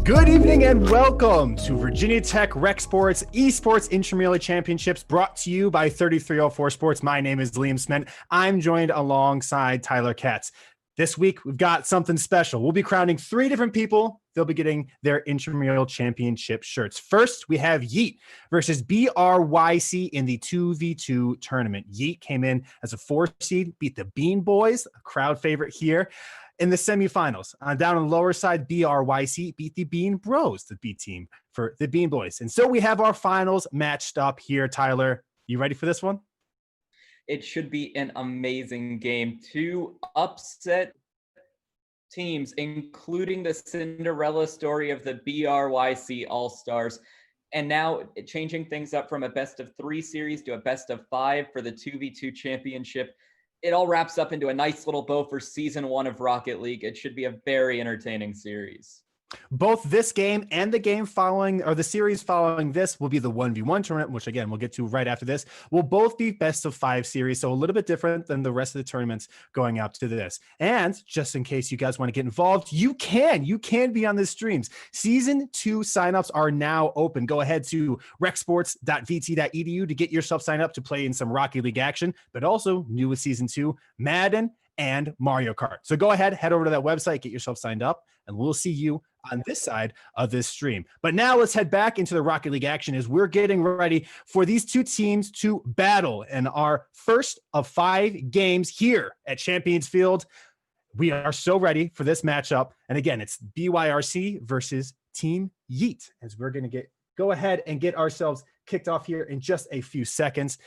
Good evening and welcome to Virginia Tech Rec Sports Esports Intramural Championships, brought to you by 3304 Sports. My name is Liam Sment. I'm joined alongside Tyler Katz. This week, we've got something special. We'll be crowning 3 different people. They'll be getting their intramural championship shirts. First, we have Yeet versus BRYC in the 2v2 tournament. Yeet came in as a 4 seed, beat the Bean Boys, a crowd favorite here, in the semifinals. Down on the lower side, BRYC beat the Bean Bros, the B team for the Bean Boys. And so we have our finals matched up here. Tyler, you ready for this one? It should be an amazing game. Two upset teams, including the Cinderella story of the BRYC All-Stars. And now changing things up from a best-of-3 series to a best-of-5 for the 2v2 championship. It all wraps up into a nice little bow for season 1 of Rocket League. It should be a very entertaining series. Both this game and the game following, or the series following this, will be the 1v1 tournament, which again, we'll get to right after this, will both be best of 5 series. So a little bit different than the rest of the tournaments going up to this. And just in case you guys want to get involved, you can be on the streams. Season 2 signups are now open. Go ahead to rexsports.vt.edu to get yourself signed up to play in some Rocket League action, but also new with season 2, Madden and Mario Kart. So go ahead, head over to that website, get yourself signed up, and we'll see you on this side of this stream. But now let's head back into the Rocket League action as we're getting ready for these two teams to battle in our first of 5 games here at Champions Field. We are so ready for this matchup. And again, it's BYRC versus Team Yeet, as we're going to go ahead and get ourselves kicked off here in just a few seconds.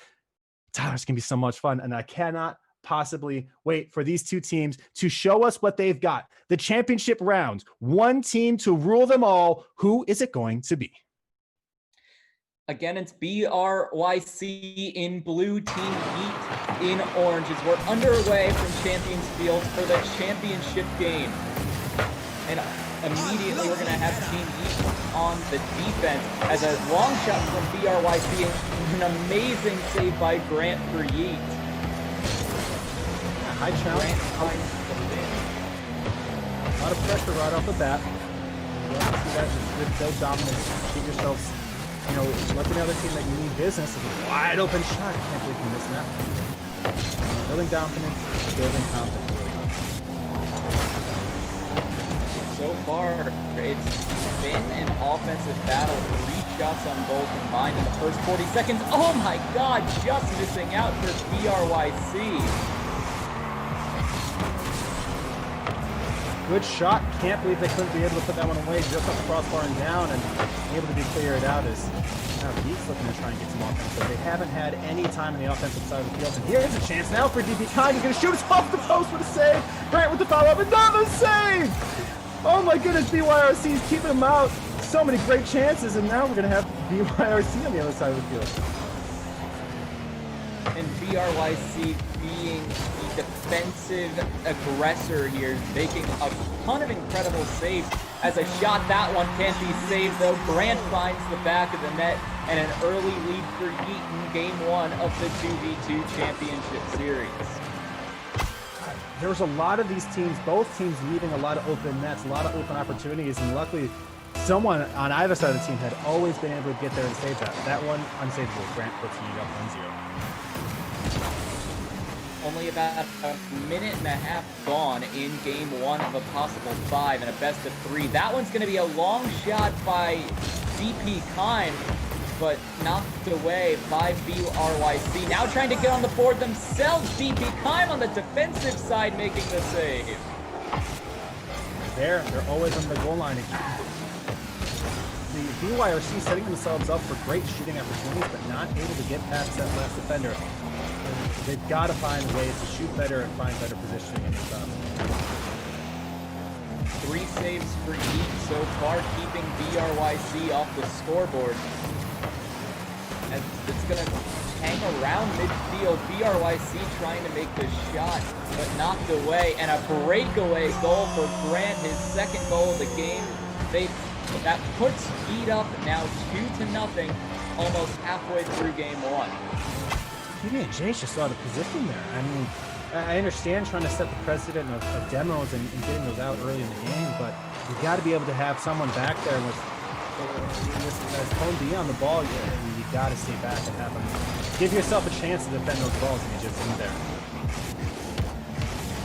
Tyler's going to be so much fun, and I cannot possibly wait for these two teams to show us what they've got. The championship rounds, one team to rule them all. Who is it going to be? Again, it's BRYC in blue, Team Yeet in orange, as we're underway from Champions Field for the championship game. And immediately we're going to have Team Yeet on the defense as a long shot from BRYC, an amazing save by Grant for Yeet. High challenge. A lot of pressure right off the bat. You want to see that with so dominant. Get yourselves, let the other team that you mean business is a wide open shot. I can't believe you missed that. Building dominance, building confidence. So far, it's been an offensive battle. 3 shots on goal combined in the first 40 seconds. Oh my God, just missing out for BRYC. Good shot. Can't believe they couldn't be able to put that one away just off the crossbar and down and able to be cleared out as now Yeet's looking to try and get some offense, but they haven't had any time on the offensive side of the field. And here's a chance now for DP Kime. He's going to shoot us off the post with a save. Grant with the follow-up. Another save! Oh my goodness, BYRC is keeping them out. So many great chances, and now we're going to have BYRC on the other side of the field. And BRYC being the defensive aggressor here, making a ton of incredible saves. As a shot, that one can't be saved though. Grant finds the back of the net and an early lead for Yeet in game 1 of the 2v2 championship series. There was a lot of these teams, both teams leaving a lot of open nets, a lot of open opportunities, and luckily someone on either side of the team had always been able to get there and save that. That one, unsavable. Grant puts Yeet up 1-0. Only about a minute and a half gone in game 1 of a possible 5 and a best of 3. That one's going to be a long shot by DP Kime, but knocked away by BRYC. Now trying to get on the board themselves. DP Kime on the defensive side making the save. They're always on the goal line. The BYRC setting themselves up for great shooting opportunities, but not able to get past that last defender. They've got to find ways to shoot better and find better positioning in the top. 3 saves for Yeet so far, keeping BRYC off the scoreboard. As it's going to hang around midfield. BRYC trying to make the shot, but knocked away. And a breakaway goal for Grant, his second goal of the game. That puts Yeet up now 2-0, almost halfway through game 1. PB&J just out of position there. I mean, I understand trying to set the precedent of demos and getting those out early in the game, but you got to be able to have someone back there with Cone B on the ball. You got to stay back and have them give yourself a chance to defend those balls, and you just isn't there.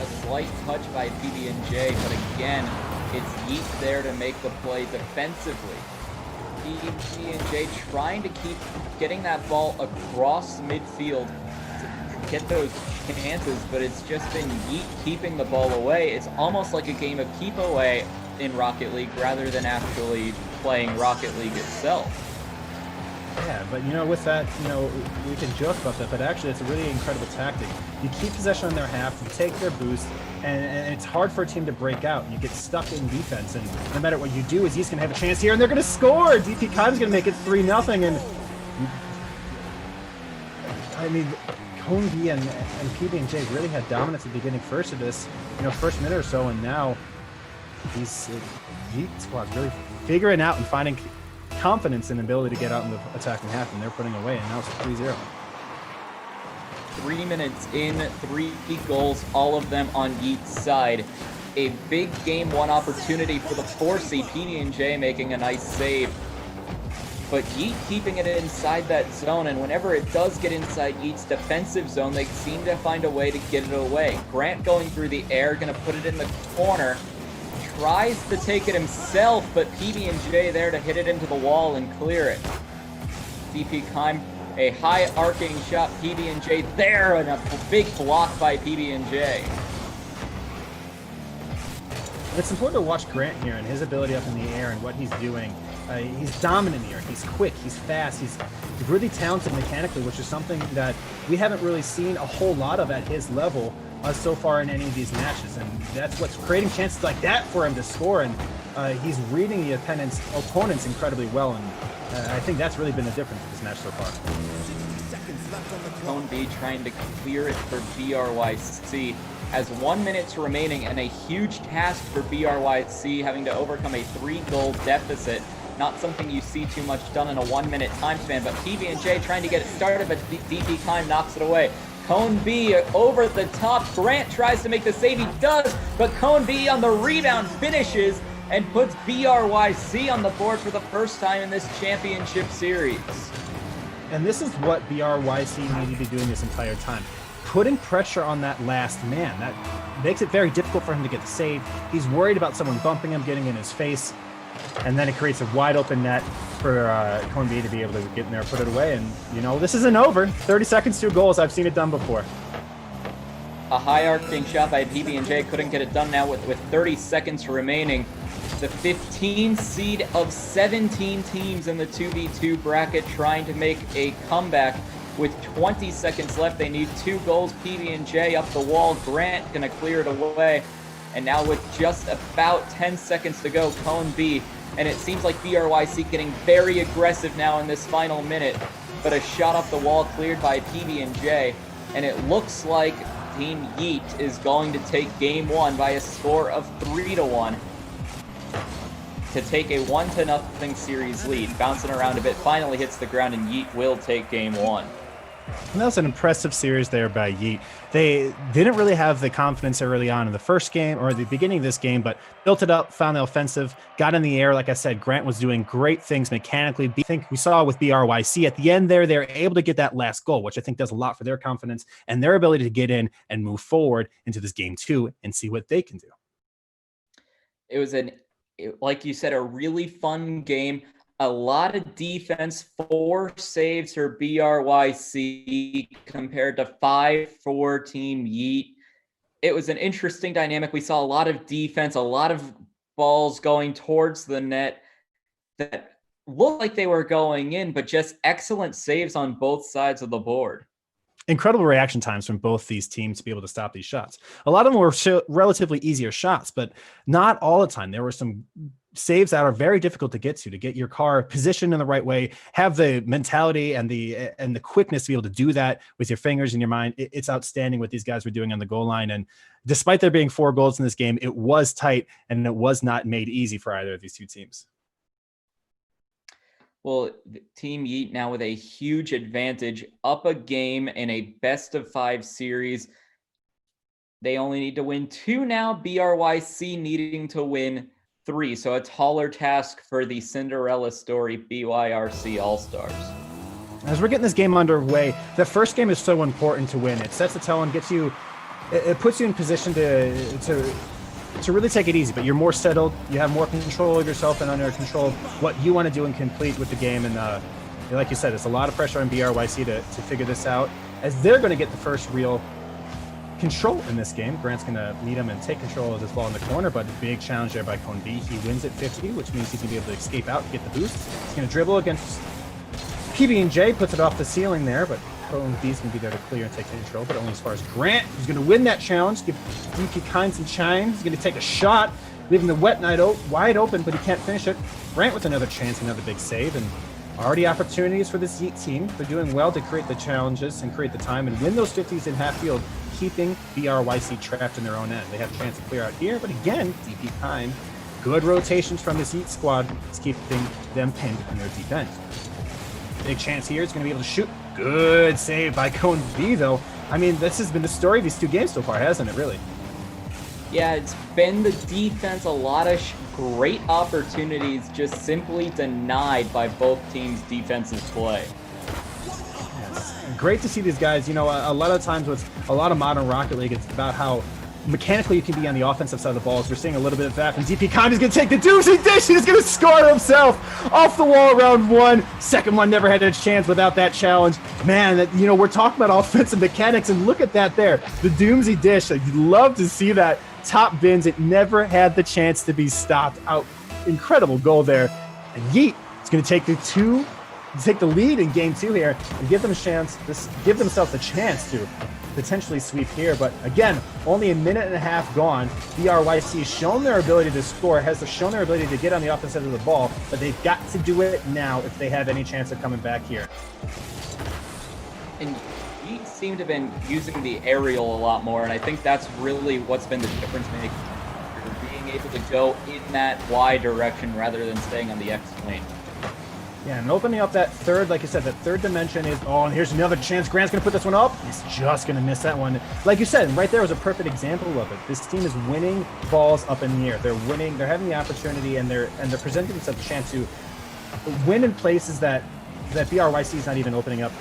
A slight touch by PB&J, but again, it's Yeet there to make the play defensively. PB&J trying to keep getting that ball across midfield to get those chances, but it's just been Yeet keeping the ball away. It's almost like a game of keep away in Rocket League rather than actually playing Rocket League itself. Yeah, but with that, we can joke about that, but actually it's a really incredible tactic. You keep possession on their half, you take their boost, and it's hard for a team to break out. You get stuck in defense, and no matter what you do, Yeet's gonna have a chance here, and they're gonna score. DP Kime's gonna make it 3-0, and I mean, Cone B and PB&J really had dominance at the beginning first of this, first minute or so, and now these Yeet squad's really figuring out and finding confidence and ability to get out in the attacking half, and they're putting away, and now it's 3-0. 3 minutes in, 3 goals, all of them on Yeet's side. A big game 1 opportunity for the 4C, PB&J making a nice save. But Yeet keeping it inside that zone, and whenever it does get inside Yeet's defensive zone, they seem to find a way to get it away. Grant going through the air, gonna put it in the corner. Tries to take it himself, but PB&J there to hit it into the wall and clear it. DP Kime, a high arcing shot, PB&J there, and a big block by PB&J. It's important to watch Grant here and his ability up in the air and what he's doing. He's dominant here. He's quick. He's fast. He's really talented mechanically, which is something that we haven't really seen a whole lot of at his level so far in any of these matches. And that's what's creating chances like that for him to score. And he's reading the opponents incredibly well. And I think that's really been the difference in this match so far. Cone B trying to clear it for BRYC. Has 1 minute remaining and a huge task for BRYC, having to overcome a 3-goal deficit. Not something you see too much done in a 1 minute time span, but PB&J trying to get it started, but DP Kime knocks it away. Cone B over the top. Grant tries to make the save, he does, but Cone B on the rebound finishes and puts BRYC on the board for the first time in this championship series. And this is what BRYC needed to be doing this entire time. Putting pressure on that last man. That makes it very difficult for him to get the save. He's worried about someone bumping him, getting in his face, and then it creates a wide open net for Cone B to be able to get in there, put it away, and this isn't over. 30 seconds, 2 goals. I've seen it done before. A high arcing shot by PB&J, couldn't get it done now with 30 seconds remaining. The 15 seed of 17 teams in the 2v2 bracket trying to make a comeback. With 20 seconds left, they need 2 goals. PB&J up the wall. Grant gonna clear it away. And now with just about 10 seconds to go, Cone B. And it seems like BRYC getting very aggressive now in this final minute. But a shot off the wall cleared by PB&J. And it looks like Team Yeet is going to take game 1 by a score of 3-1. To take a 1-0 series lead. Bouncing around a bit, finally hits the ground, and Yeet will take game 1. And that was an impressive series there by Yeet. They didn't really have the confidence early on in the first game or the beginning of this game, but built it up, found the offensive, got in the air. Like I said, Grant was doing great things mechanically. I think we saw with BRYC at the end there, they're able to get that last goal, which I think does a lot for their confidence and their ability to get in and move forward into this game 2 and see what they can do. It was like you said, a really fun game. A lot of defense, 4 saves for BRYC compared to 5 for Team Yeet. It was an interesting dynamic. We saw a lot of defense, a lot of balls going towards the net that looked like they were going in, but just excellent saves on both sides of the board. Incredible reaction times from both these teams to be able to stop these shots. A lot of them were relatively easier shots, but not all the time. There were some saves that are very difficult to get your car positioned in the right way, have the mentality and the quickness to be able to do that with your fingers and your mind. It's outstanding what these guys were doing on the goal line. And despite there being 4 goals in this game, it was tight and it was not made easy for either of these two teams. Well, Team Yeet now with a huge advantage, up a game in a best-of-5 series. They only need to win 2 now. BRYC needing to win 3. So a taller task for the Cinderella story BYRC All-Stars. As we're getting this game underway, the first game is so important to win. It sets the tone, it puts you in position to really take it easy, but you're more settled. You have more control of yourself and under control of what you want to do and complete with the game. And like you said, it's a lot of pressure on BRYC to figure this out, as they're going to get the first real control in this game. Grant's going to meet him and take control of this ball in the corner, but a big challenge there by Cone B. He wins at 50, which means he's going to be able to escape out and get the boost. He's going to dribble against PB&J puts it off the ceiling there, but Cone B's going to be there to clear and take control, but only as far as Grant, who's going to win that challenge, give DP Kind some shine. He's going to take a shot, leaving the Wet Knight wide open, but he can't finish it. Grant with another chance, another big save, and already opportunities for this Yeet team. They're doing well to create the challenges and create the time and win those 50s in half field, keeping BRYC trapped in their own end. They have a chance to clear out here, but again, DP Kind, good rotations from this Yeet squad is keeping them pinned in their deep end. Big chance here. It's going to be able to shoot. Good save by Cone B, though. I mean, this has been the story of these two games so far, hasn't it, really? Yeah, it's been the defense, a lot of great opportunities just simply denied by both teams' defensive play. Yes. Great to see these guys. You know, a lot of times with a lot of modern Rocket League, it's about how mechanically you can be on the offensive side of the ball. So we're seeing a little bit of that. And DP Kind is going to take the doozy dish. He's going to score himself off the wall round one. Second one never had a chance without that challenge. Man, you know, we're talking about offensive mechanics, and look at that there. The doomsy dish. You'd love to see that. Top bins. It never had the chance to be stopped. Out. Incredible goal there. And Yeet is going to take the lead in game two here and give them a chance, give themselves a chance to potentially sweep here. But again, only a minute and a half gone. BRYC has shown their ability to score, has shown their ability to get on the offensive side of the ball, but they've got to do it now if they have any chance of coming back here. And Yeet seem to have been using the aerial a lot more, and I think that's really what's been the difference maker. Being able to go in that Y direction rather than staying on the X plane. Yeah, and opening up that third, like I said, that third dimension is, oh, and here's another chance. Grant's going to put this one up. He's just going to miss that one. Like you said, right there was a perfect example of it. This team is winning balls up in the air. They're winning, they're having the opportunity, and they're presenting themselves a chance to win in places that BRYC is not even opening up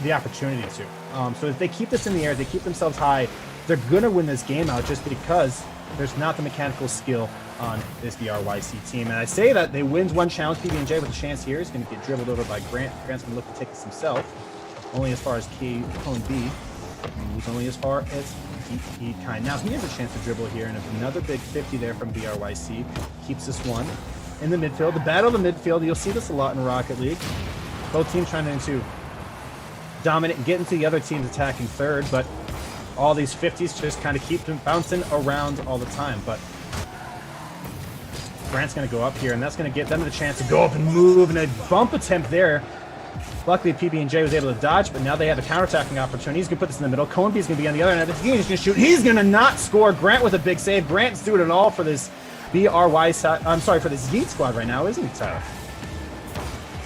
the opportunity to. So if they keep this in the air, they keep themselves high, they're going to win this game out just because there's not the mechanical skill on this BRYC team. And I say that they wins one challenge. PB&J with a chance here is going to get dribbled over by Grant. Grant's going to look to take this himself. Only as far as Cone B. Moves only as far as DP Kind. Now he has a chance to dribble here, and another big 50 there from BRYC. Keeps this one in the midfield. The battle of the midfield, you'll see this a lot in Rocket League. Both teams trying to dominate and get into the other team's attacking third, but all these 50s just kind of keep them bouncing around all the time. But Grant's going to go up here, and that's going to get them the chance to go up and move, and a bump attempt there. Luckily, PB&J was able to dodge, but now they have a counterattacking opportunity. He's going to put this in the middle. Cone B is going to be on the other end. He's going to shoot. He's going to not score. Grant with a big save. Grant's doing it all for this for this Yeet squad right now, isn't he, Tyler?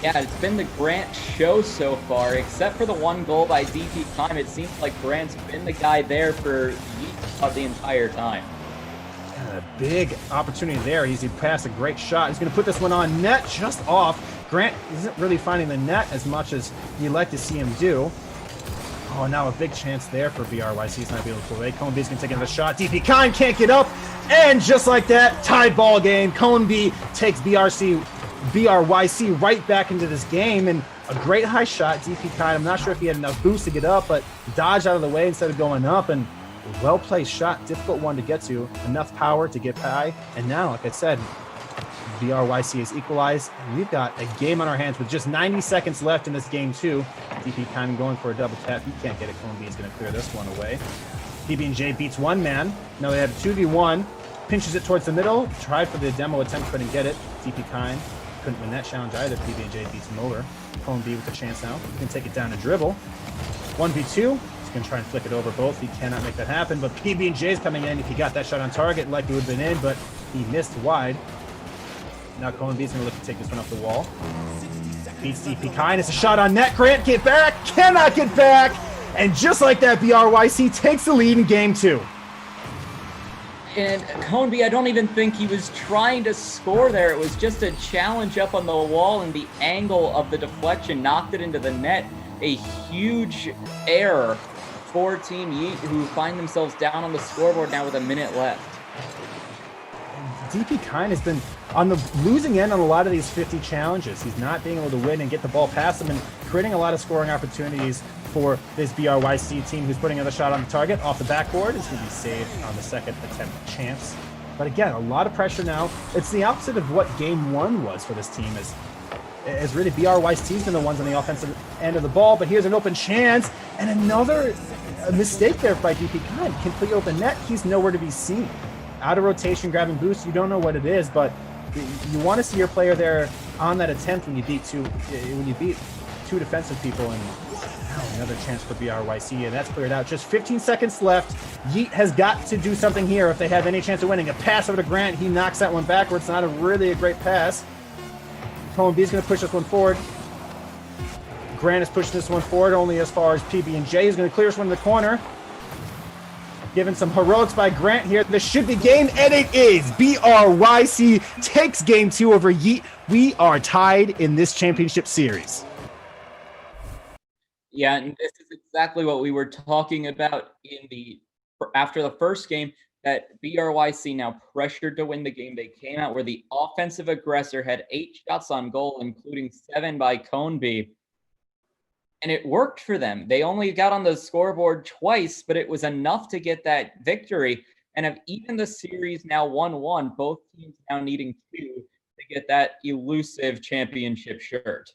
Yeah, it's been the Grant show so far, except for the one goal by DP Kime. It seems like Grant's been the guy there for Yeet the entire time. A big opportunity there. He's passed a great shot. He's going to put this one on net, just off. Grant isn't really finding the net as much as you'd like to see him do. Oh, now a big chance there for BRYC. He's not able to play. Cone B's going to take another shot. DP Kind can't get up. And just like that, tied ball game. Cone B takes BRYC right back into this game. And a great high shot. DP Kind, I'm not sure if he had enough boost to get up, but dodged out of the way instead of going up. And well-placed shot, difficult one to get to, enough power to get high, and now, like I said, BRYC is equalized, and we've got a game on our hands with just 90 seconds left in this game too. DP Kind going for a double tap. He can't get it. Cone B is going to clear this one away. PB&J beats one man. Now they have 2v1. Pinches it towards the middle. Tried for the demo attempt, couldn't get it. DP Kind couldn't win that challenge either. PB&J beats him over. Cone B with a chance now. He can take it down and dribble. 1v2. Going to try and flick it over both. He cannot make that happen, but PB&J is coming in. If he got that shot on target, likely would have been in, but he missed wide. Now Cone B is going to look to take this one off the wall. Beats DP Kind. It's a shot on net. Grant get back. Cannot get back. And just like that, BRYC takes the lead in game two. And Cone B, I don't even think he was trying to score there. It was just a challenge up on the wall, and the angle of the deflection knocked it into the net. A huge error for Team Yeet, who find themselves down on the scoreboard now with a minute left. DP Kind has been on the losing end on a lot of these 50 challenges. He's not being able to win and get the ball past him and creating a lot of scoring opportunities for this BRYC team, who's putting another shot on the target off the backboard. It's going to be saved on the second attempt chance. But again, a lot of pressure now. It's the opposite of what game one was for this team. As as really BRYC's been the ones on the offensive end of the ball. But here's an open chance, and another mistake there by DP Kime. Complete open net, he's nowhere to be seen. Out of rotation, grabbing boost, you don't know what it is, but you want to see your player there on that attempt when you beat two defensive people. And now another chance for BRYC, and that's cleared out. Just 15 seconds left. Yeet has got to do something here if they have any chance of winning. A pass over to Grant, he knocks that one backwards. Not really a great pass. Cohen B is going to push this one forward. Grant is pushing this one forward only as far as PB&J is going to clear this one in the corner. Given some heroics by Grant here. This should be game, and it is. BRYC takes game 2 over Yeet. We are tied in this championship series. Yeah, and this is exactly what we were talking about after the first game, that BRYC now pressured to win the game. They came out where the offensive aggressor had 8 shots on goal, including 7 by Coneby. And it worked for them. They only got on the scoreboard twice, but it was enough to get that victory and have even the series now 1-1, both teams now needing 2 to get that elusive championship shirt.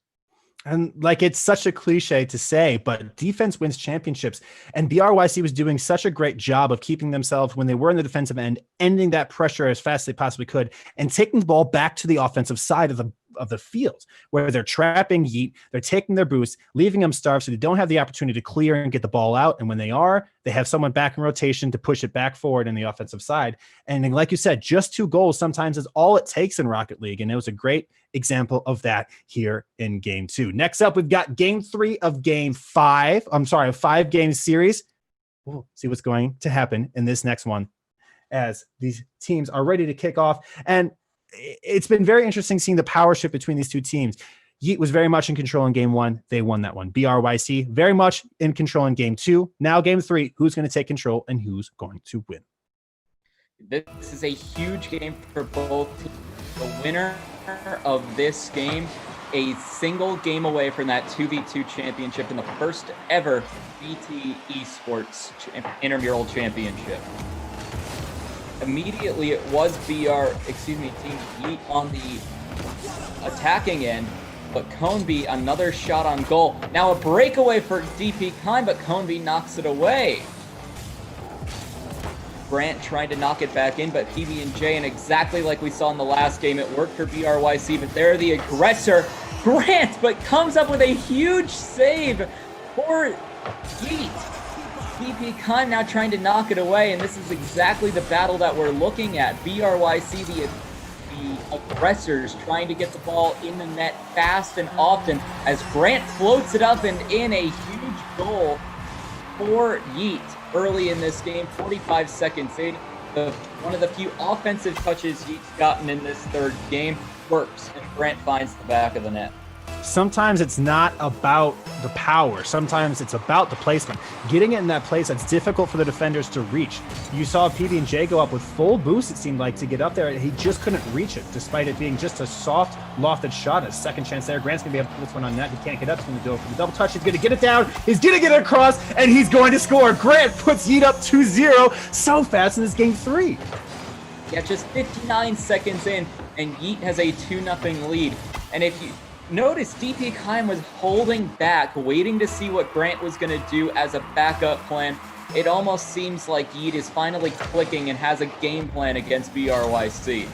And like, it's such a cliche to say, but defense wins championships. And BRYC was doing such a great job of keeping themselves, when they were in the defensive end, ending that pressure as fast as they possibly could and taking the ball back to the offensive side of the field, where they're trapping Yeet, they're taking their boost, leaving them starved so they don't have the opportunity to clear and get the ball out. And when they are, they have someone back in rotation to push it back forward in the offensive side. And like you said, just 2 goals sometimes is all it takes in Rocket League. And it was a great example of that here in game 2. Next up, we've got game 3 of a 5-game series. We'll see what's going to happen in this next one as these teams are ready to kick off. And it's been very interesting seeing the power shift between these 2 teams. Yeet was very much in control in game 1. They won that one. BRYC very much in control in game 2. Now game 3, who's going to take control and who's going to win? This is a huge game for both teams. The winner of this game, a single game away from that 2v2 championship in the first ever BT Esports intramural championship. Immediately, it was Team Yeet on the attacking end, but Coneby, another shot on goal. Now a breakaway for DP Kime, but Coneby knocks it away. Grant trying to knock it back in, but PB&J, and exactly like we saw in the last game, it worked for BRYC, but they're the aggressor. Grant, but comes up with a huge save for Yeet. DP Kime now trying to knock it away, and this is exactly the battle that we're looking at. BRYC, the aggressors, trying to get the ball in the net fast and often as Grant floats it up and in, a huge goal for Yeet early in this game, 45 seconds in. One of the few offensive touches Yeet's gotten in this third game works, and Grant finds the back of the net. Sometimes it's not about the power. Sometimes it's about the placement. Getting it in that place that's difficult for the defenders to reach. You saw PB&J go up with full boost, it seemed like, to get up there. He just couldn't reach it, despite it being just a soft, lofted shot. A second chance there. Grant's going to be able to put this one on net. He can't get up. He's going to go for the double touch. He's going to get it down. He's going to get it across, and he's going to score. Grant puts Yeet up 2-0 so fast in this game 3. Yeah, just 59 seconds in, and Yeet has a 2-0 lead. And if you notice, DP Kime was holding back, waiting to see what Grant was going to do as a backup plan. It almost seems like Yeet is finally clicking and has a game plan against BRYC.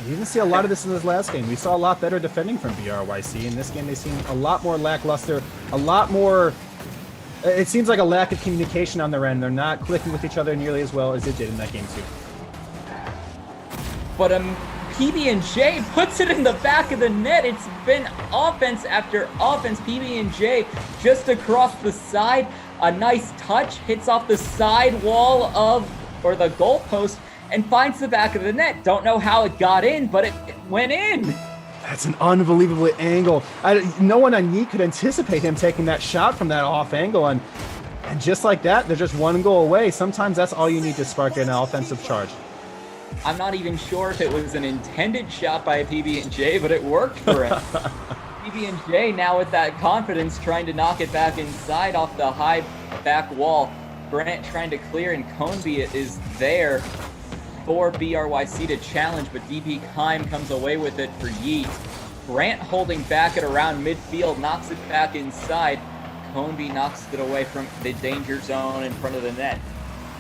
We didn't see a lot of this in this last game. We saw a lot better defending from BRYC. In this game, they seem a lot more lackluster, a lot more... It seems like a lack of communication on their end. They're not clicking with each other nearly as well as it did in that game too. But PB&J puts it in the back of the net. It's been offense after offense. PB&J just across the side. A nice touch, hits off the side wall or the goalpost, and finds the back of the net. Don't know how it got in, but it went in. That's an unbelievable angle. No one on Yeet could anticipate him taking that shot from that off angle. And just like that, they're just one goal away. Sometimes that's all you need to spark an offensive charge. I'm not even sure if it was an intended shot by PB&J, but it worked for him. PB&J now with that confidence, trying to knock it back inside off the high back wall. Grant trying to clear, and Coneby is there for BRYC to challenge, but DP Kime comes away with it for Yeet. Grant holding back at around midfield, knocks it back inside. Coneby knocks it away from the danger zone in front of the net.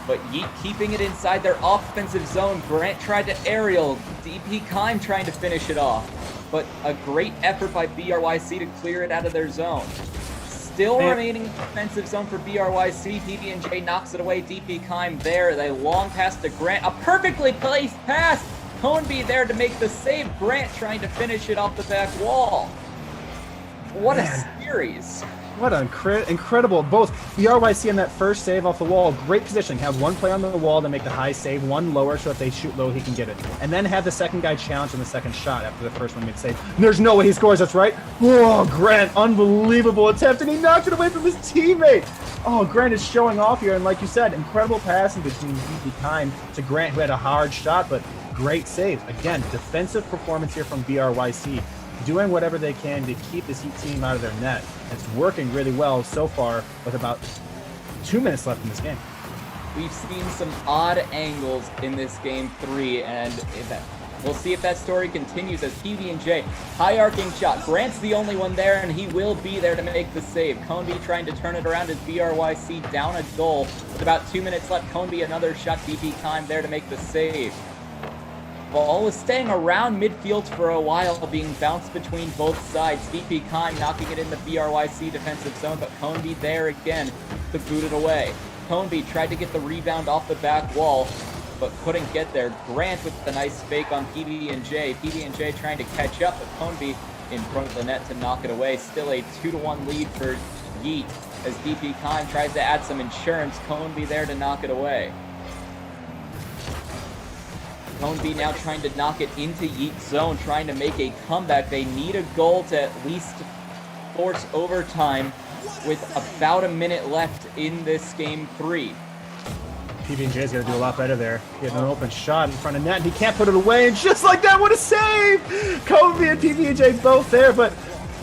But Yeet keeping it inside their offensive zone. Grant tried to aerial. DP Kime trying to finish it off. But a great effort by BRYC to clear it out of their zone. Still remaining defensive zone for BRYC. PB&J knocks it away. DP Kime there. They long pass to Grant. A perfectly placed pass. Coneby there to make the save. Grant trying to finish it off the back wall. What a series. What incredible. Both BRYC in that first save off the wall, great positioning. Have one player on the wall to make the high save, one lower so if they shoot low, he can get it. And then have the second guy challenge on the second shot after the first one made save. There's no way he scores, that's right. Oh, Grant, unbelievable attempt, and he knocked it away from his teammate. Oh, Grant is showing off here, and like you said, incredible passing between DP Kime to Grant, who had a hard shot, but great save. Again, defensive performance here from BRYC. Doing whatever they can to keep this Heat team out of their net. It's working really well so far with about 2 minutes left in this game. We've seen some odd angles in this game 3, and we'll see if that story continues as PB&J, high arcing shot. Grant's the only one there, and he will be there to make the save. Coneby trying to turn it around as BRYC down a goal with about 2 minutes left. Coneby another shot. DP Kime there to make the save. Ball was staying around midfield for a while, being bounced between both sides. DP Kime knocking it in the BRYC defensive zone, but Coneby there again to boot it away. Coneby tried to get the rebound off the back wall, but couldn't get there. Grant with the nice fake on PB&J. PB&J trying to catch up, but Coneby in front of the net to knock it away. Still a 2-1 lead for Yeet as DP Kime tries to add some insurance. Coneby there to knock it away. Coneby now trying to knock it into Yeet's zone, trying to make a comeback. They need a goal to at least force overtime with about a minute left in this game 3. PB&J's got to do a lot better there. He had an open shot in front of net, and he can't put it away, and just like that, what a save! Coneby and PB&J both there, but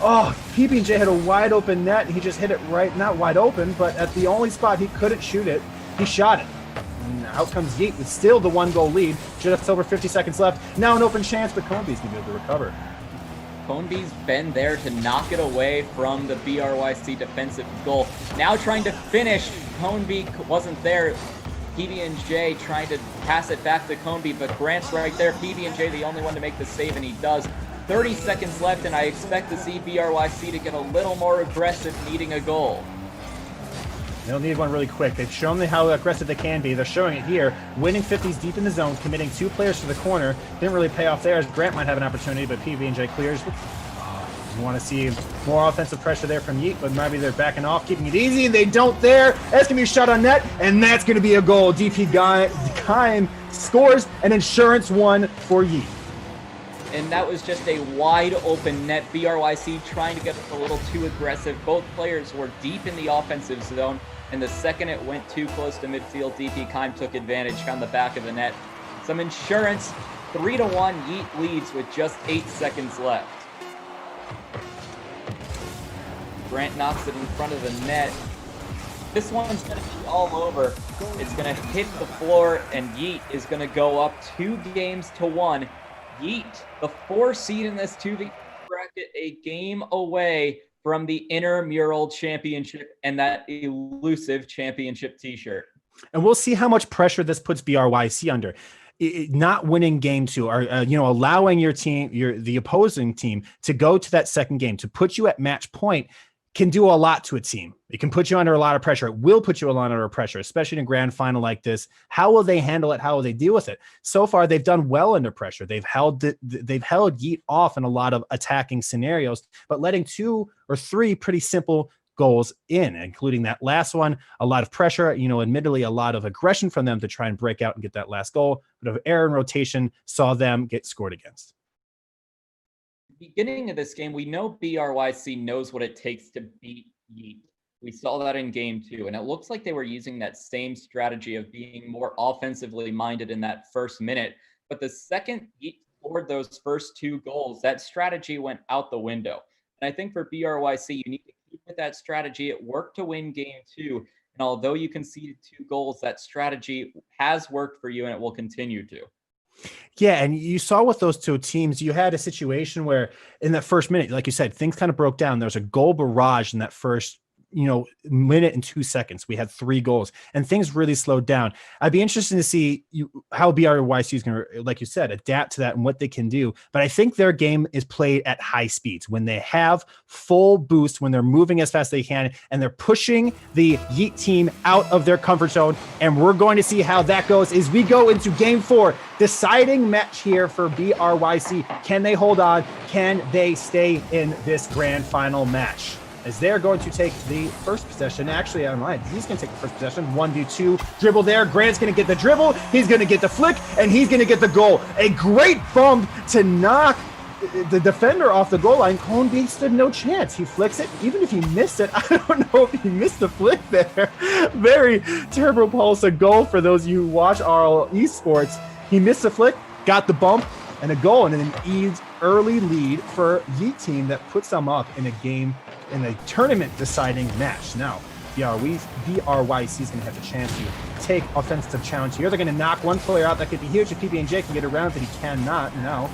PB&J had a wide open net, and he just hit it right, not wide open, but at the only spot he couldn't shoot it, he shot it. And out comes Yeet with still the 1-goal lead. Just over 50 seconds left. Now an open chance, but Coneby's going to be able to recover. Coneby's been there to knock it away from the BRYC defensive goal. Now trying to finish. Coneby wasn't there. PB&J trying to pass it back to Coneby, but Grant's right there. PB&J the only one to make the save, and he does. 30 seconds left, and I expect to see BRYC to get a little more aggressive, needing a goal. They'll need one really quick. They've shown me how aggressive they can be. They're showing it here. Winning 50s deep in the zone, committing 2 players to the corner. Didn't really pay off there as Grant might have an opportunity, but PB&J clears. You want to see more offensive pressure there from Yeet, but maybe they're backing off, keeping it easy, and they don't there. That's going to be a shot on net, and that's going to be a goal. DP Kime scores an insurance one for Yeet. And that was just a wide open net. BRYC trying to get a little too aggressive. Both players were deep in the offensive zone, and the second it went too close to midfield, DP Kime took advantage on the back of the net. Some insurance, 3-1, Yeet leads with just 8 seconds left. Grant knocks it in front of the net. This one's going to be all over. It's going to hit the floor, and Yeet is going to go up 2-1. Yeet, the 4 seed in this 2v bracket, a game away from the intramural championship and that elusive championship t-shirt. And we'll see how much pressure this puts BRYC under. Not winning game 2, or allowing your team, the opposing team, to go to that second game, to put you at match point, can do a lot to a team. It can put you under a lot of pressure. It will put you a lot under pressure, especially in a grand final like this. How will they handle it? How will they deal with it? So far, they've done well under pressure. They've held Yeet off in a lot of attacking scenarios, but letting 2 or 3 pretty simple goals in, including that last one, a lot of pressure, admittedly a lot of aggression from them to try and break out and get that last goal, but of error in rotation saw them get scored against. Beginning of this game, we know BRYC knows what it takes to beat Yeet. We saw that in game 2, and it looks like they were using that same strategy of being more offensively minded in that first minute. But the second Yeet scored those first 2 goals, that strategy went out the window. And I think for BRYC, you need to keep with that strategy. It worked to win game 2. And although you conceded 2 goals, that strategy has worked for you, and it will continue to. Yeah, and you saw with those two teams, you had a situation where in that first minute, like you said, things kind of broke down. There was a goal barrage in that first, minute and 2 seconds. We had 3 goals and things really slowed down. I'd be interested to see how BRYC is going to, like you said, adapt to that and what they can do. But I think their game is played at high speeds when they have full boost, when they're moving as fast as they can, and they're pushing the Yeet team out of their comfort zone. And we're going to see how that goes as we go into game 4, deciding match here for BRYC. Can they hold on? Can they stay in this grand final match? As they're going to take the first possession. Actually, online, he's going to take the first possession. 1v2 dribble there. Grant's going to get the dribble. He's going to get the flick, and he's going to get the goal. A great bump to knock the defender off the goal line. Coneby stood no chance. He flicks it. Even if he missed it, I don't know if he missed the flick there. Very terrible pulse. A goal for those of you who watch our esports. He missed the flick, got the bump, and a goal, and an early lead for Yeet team that puts them up in a game, in a tournament deciding match. Now, BRYC is going to have the chance to take offensive challenge here. They're going to knock one player out. That could be huge if PB&J can get around, but he cannot. Now,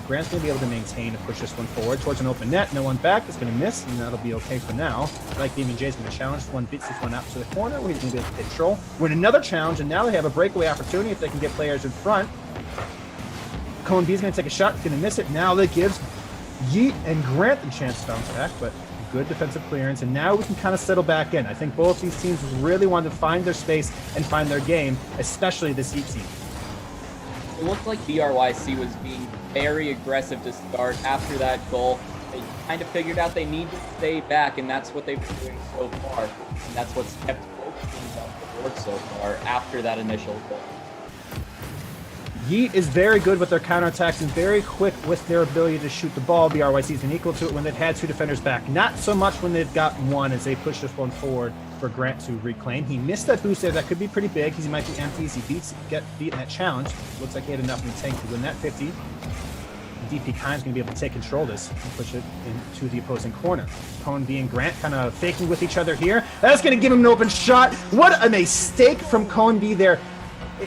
Grant's going to be able to maintain and push this one forward towards an open net. No one back. It's going to miss, and that'll be okay for now. Like PB&J is going to challenge this one, beats this one out to the corner. We're going to be able to control. Win another challenge, and now they have a breakaway opportunity if they can get players in front. Cone B is going to take a shot. He's going to miss it. Now that gives Yeet and Grant the chance to bounce back, but good defensive clearance, and now we can kind of settle back in. I think both these teams really wanted to find their space and find their game, especially this Yeet team. It looked like BRYC was being very aggressive to start after that goal. They kind of figured out they need to stay back, and that's what they've been doing so far. And that's what's kept both teams on the board so far after that initial goal. Yeet is very good with their counterattacks and very quick with their ability to shoot the ball. BRYC has been equal to it when they've had 2 defenders back. Not so much when they've got one as they push this one forward for Grant to reclaim. He missed that boost there. That could be pretty big. He might be empty as he get beat in that challenge. Looks like he had enough in the tank to win that 50. DP Kime's going to be able to take control of this and push it into the opposing corner. Cone B and Grant kind of faking with each other here. That's going to give him an open shot. What a mistake from Cone B there.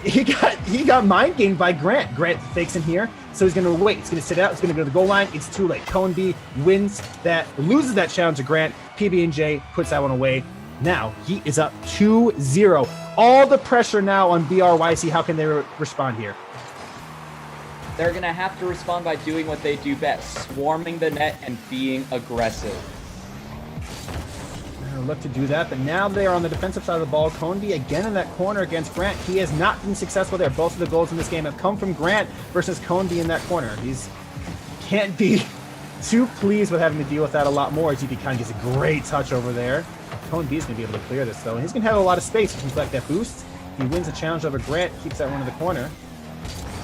He got mind gamed by Grant. Grant fakes in here, so he's going to wait. He's going to sit out. He's going to go to the goal line. It's too late. Cone B loses that challenge to Grant. PB&J puts that one away. Now, Yeet is up 2-0. All the pressure now on BRYC. How can they respond here? They're going to have to respond by doing what they do best, swarming the net and being aggressive. Look to do that, but now they are on the defensive side of the ball. Coneby again in that corner against Grant. He has not been successful there. Both of the goals in this game have come from Grant versus Coneby in that corner. He's can't be too pleased with having to deal with that a lot more. GP kind of gets a great touch over there. Coneby is going to be able to clear this though, and he's going to have a lot of space to collect that boost. He wins a challenge over Grant, keeps that one in the corner.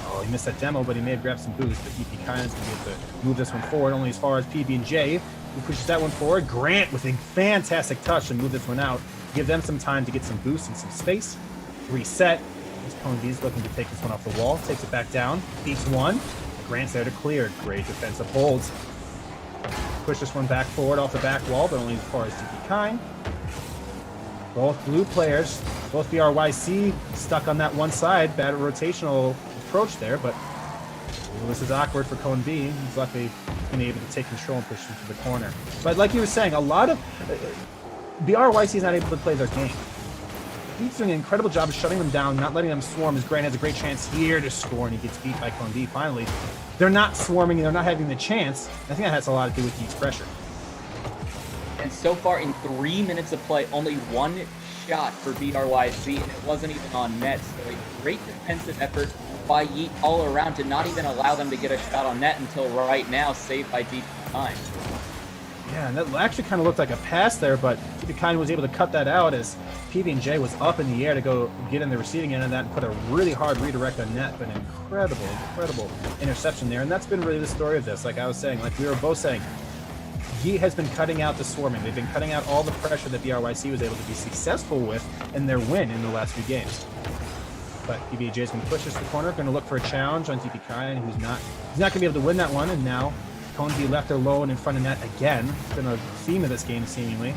Oh, he missed that demo, but he may have grabbed some boost. But GP kind of is going to be able to move this one forward only as far as PB&J. Who pushes that one forward. Grant with a fantastic touch to move this one out. Give them some time to get some boost and some space. Reset. Coneby looking to take this one off the wall. Takes it back down. Beats one. Grant's there to clear. Great defensive holds. Push this one back forward off the back wall, but only as far as DP Kind. Both blue players, both BRYC stuck on that one side. Bad rotational approach there, but this is awkward for Cone B. He's luckily been able to take control and push into the corner. But like you were saying, a lot of BRYC is not able to play their game. He's doing an incredible job of shutting them down, not letting them swarm, as Grant has a great chance here to score, and he gets beat by Cone B finally. They're not swarming, and they're not having the chance. I think that has a lot to do with Yeet's pressure. And so far in 3 minutes of play, only one shot for BRYC, and it wasn't even on net. So a great defensive effort by Yeet all around to not even allow them to get a shot on net until right now, saved by DP Kind. Yeah, and that actually kind of looked like a pass there, but DP Kind was able to cut that out as PB&J was up in the air to go get in the receiving end of that and put a really hard redirect on net, but an incredible interception there. And that's been really the story of this. Like I was saying, like we were both saying, Yeet has been cutting out the swarming. They've been cutting out all the pressure that BRYC was able to be successful with in their win in the last few games. But PB&J is going to push this to the corner, going to look for a challenge on DP Kind, who's not going to be able to win that one. And now Coneby left alone in front of net again. It's been a theme of this game, seemingly.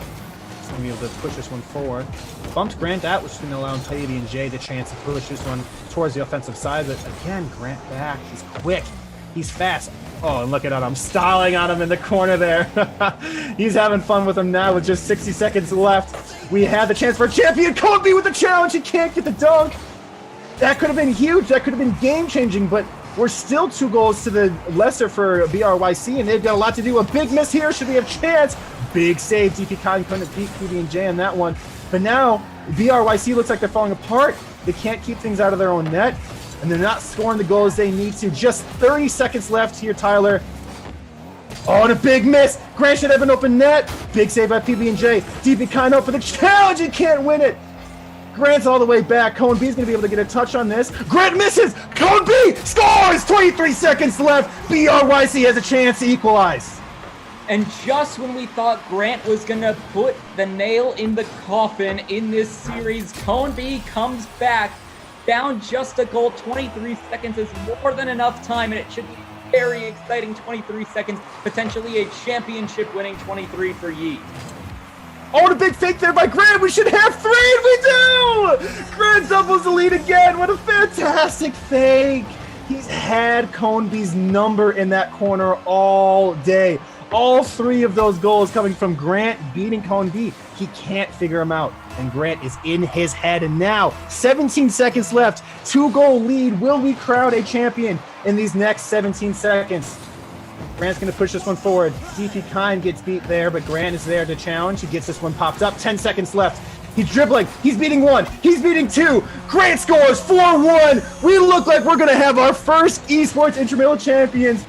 He's going to be able to push this one forward. Bumped Grant out, which is going to allow PB&J the chance to push this one towards the offensive side. But again, Grant back. He's quick. He's fast. Oh, and look at that. I'm styling on him in the corner there. He's having fun with him now with just 60 seconds left. We have the chance for a champion. Kobe with the challenge. He can't get the dunk. That could have been huge. That could have been game-changing, but we're still 2 goals to the lesser for BRYC, and they've got a lot to do. A big miss here. Should we have chance? Big save. DP Khan couldn't beat PB&J on that one. But now, BRYC looks like they're falling apart. They can't keep things out of their own net, and they're not scoring the goals they need to. Just 30 seconds left here, Tyler. Oh, and a big miss. Grant should have an open net. Big save by PB&J. DP Khan out for the challenge. He can't win it. Grant's all the way back. Cone B's going to be able to get a touch on this. Grant misses. Cone B scores. 23 seconds left. BRYC has a chance to equalize. And just when we thought Grant was going to put the nail in the coffin in this series, Cone B comes back. Down just a goal. 23 seconds is more than enough time, and it should be very exciting 23 seconds. Potentially a championship-winning 23 for Yeet. Oh, and a big fake there by Grant. We should have 3, and we do! Grant doubles the lead again. What a fantastic fake. He's had Cone B's number in that corner all day. All 3 of those goals coming from Grant beating Cone B. He can't figure him out, and Grant is in his head. And now, 17 seconds left, 2-goal lead. Will we crown a champion in these next 17 seconds? Grant's going to push this one forward. DP Kine gets beat there, but Grant is there to challenge. He gets this one popped up. 10 seconds left. He's dribbling. He's beating 1. He's beating 2. Grant scores 4-1. We look like we're going to have our first esports intramural champions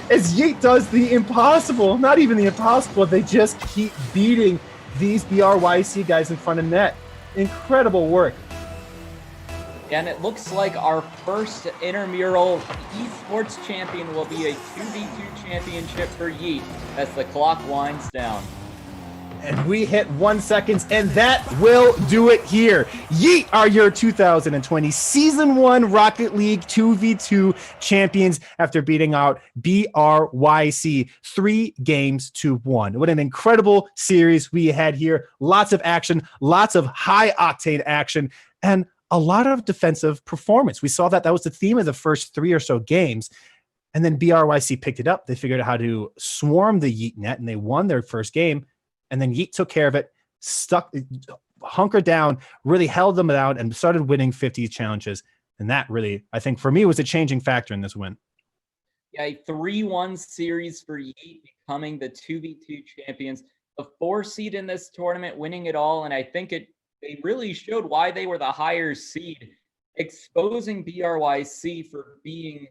as Yeet does the impossible. Not even the impossible. They just keep beating these BRYC guys in front of net. Incredible work. And it looks like our first intramural esports champion will be a 2v2 championship for Yeet as the clock winds down. And we hit 1 second, and that will do it here. Yeet are your 2020 Season 1 Rocket League 2v2 champions after beating out BRYC 3-1. What an incredible series we had here. Lots of action, lots of high-octane action, and a lot of defensive performance. We saw that was the theme of the first 3 or so games. And then BRYC picked it up. They figured out how to swarm the Yeet net, and they won their first game. And then Yeet took care of it, hunkered down, really held them down, and started winning 50 challenges. And that really, I think, for me, was a changing factor in this win. Yeah, a 3-1 series for Yeet, becoming the 2v2 champions. The 4 seed in this tournament, winning it all. And I think they really showed why they were the higher seed, exposing BRYC for being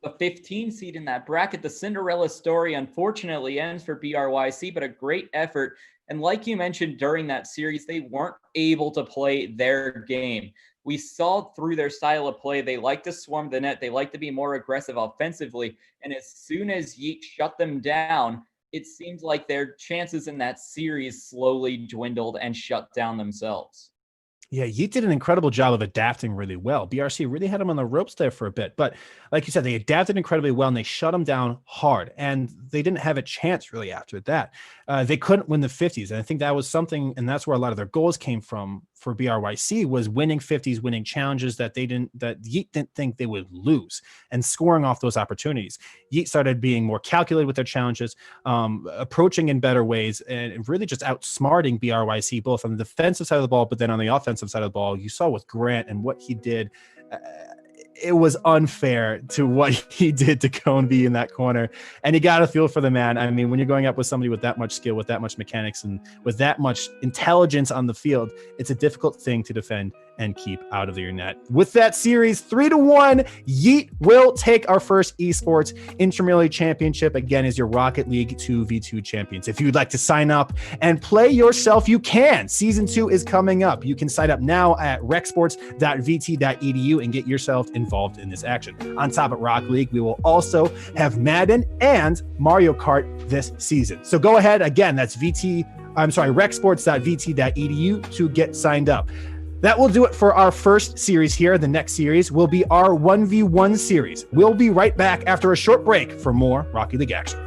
the 15 seed in that bracket. The Cinderella story unfortunately ends for BRYC, but a great effort. And like you mentioned during that series, they weren't able to play their game. We saw through their style of play, they like to swarm the net. They like to be more aggressive offensively. And as soon as Yeet shut them down, it seemed like their chances in that series slowly dwindled and shut down themselves. Yeah, Yeet did an incredible job of adapting really well. BRC really had him on the ropes there for a bit. But like you said, they adapted incredibly well, and they shut him down hard. And they didn't have a chance really after that. They couldn't win the 50s. And I think that was something, and that's where a lot of their goals came from for BRYC, was winning 50s, winning challenges that Yeet didn't think they would lose, and scoring off those opportunities. Yeet started being more calculated with their challenges, approaching in better ways, and really just outsmarting BRYC, both on the defensive side of the ball, but then on the offensive side of the ball. You saw with Grant and what he did. It was unfair to what he did to Cone B in that corner. And you got to feel for the man. I mean, when you're going up with somebody with that much skill, with that much mechanics, and with that much intelligence on the field, it's a difficult thing to defend and keep out of your net. With that series, 3-1, Yeet will take our first esports intramural championship again as your Rocket League 2v2 champions. If you'd like to sign up and play yourself, you can. Season 2 is coming up. You can sign up now at rexsports.vt.edu and get yourself involved in this action. On top of Rocket League, we will also have Madden and Mario Kart this season. So go ahead. Again, that's rexsports.vt.edu to get signed up. That will do it for our first series here. The next series will be our 1v1 series. We'll be right back after a short break for more Rocket League action.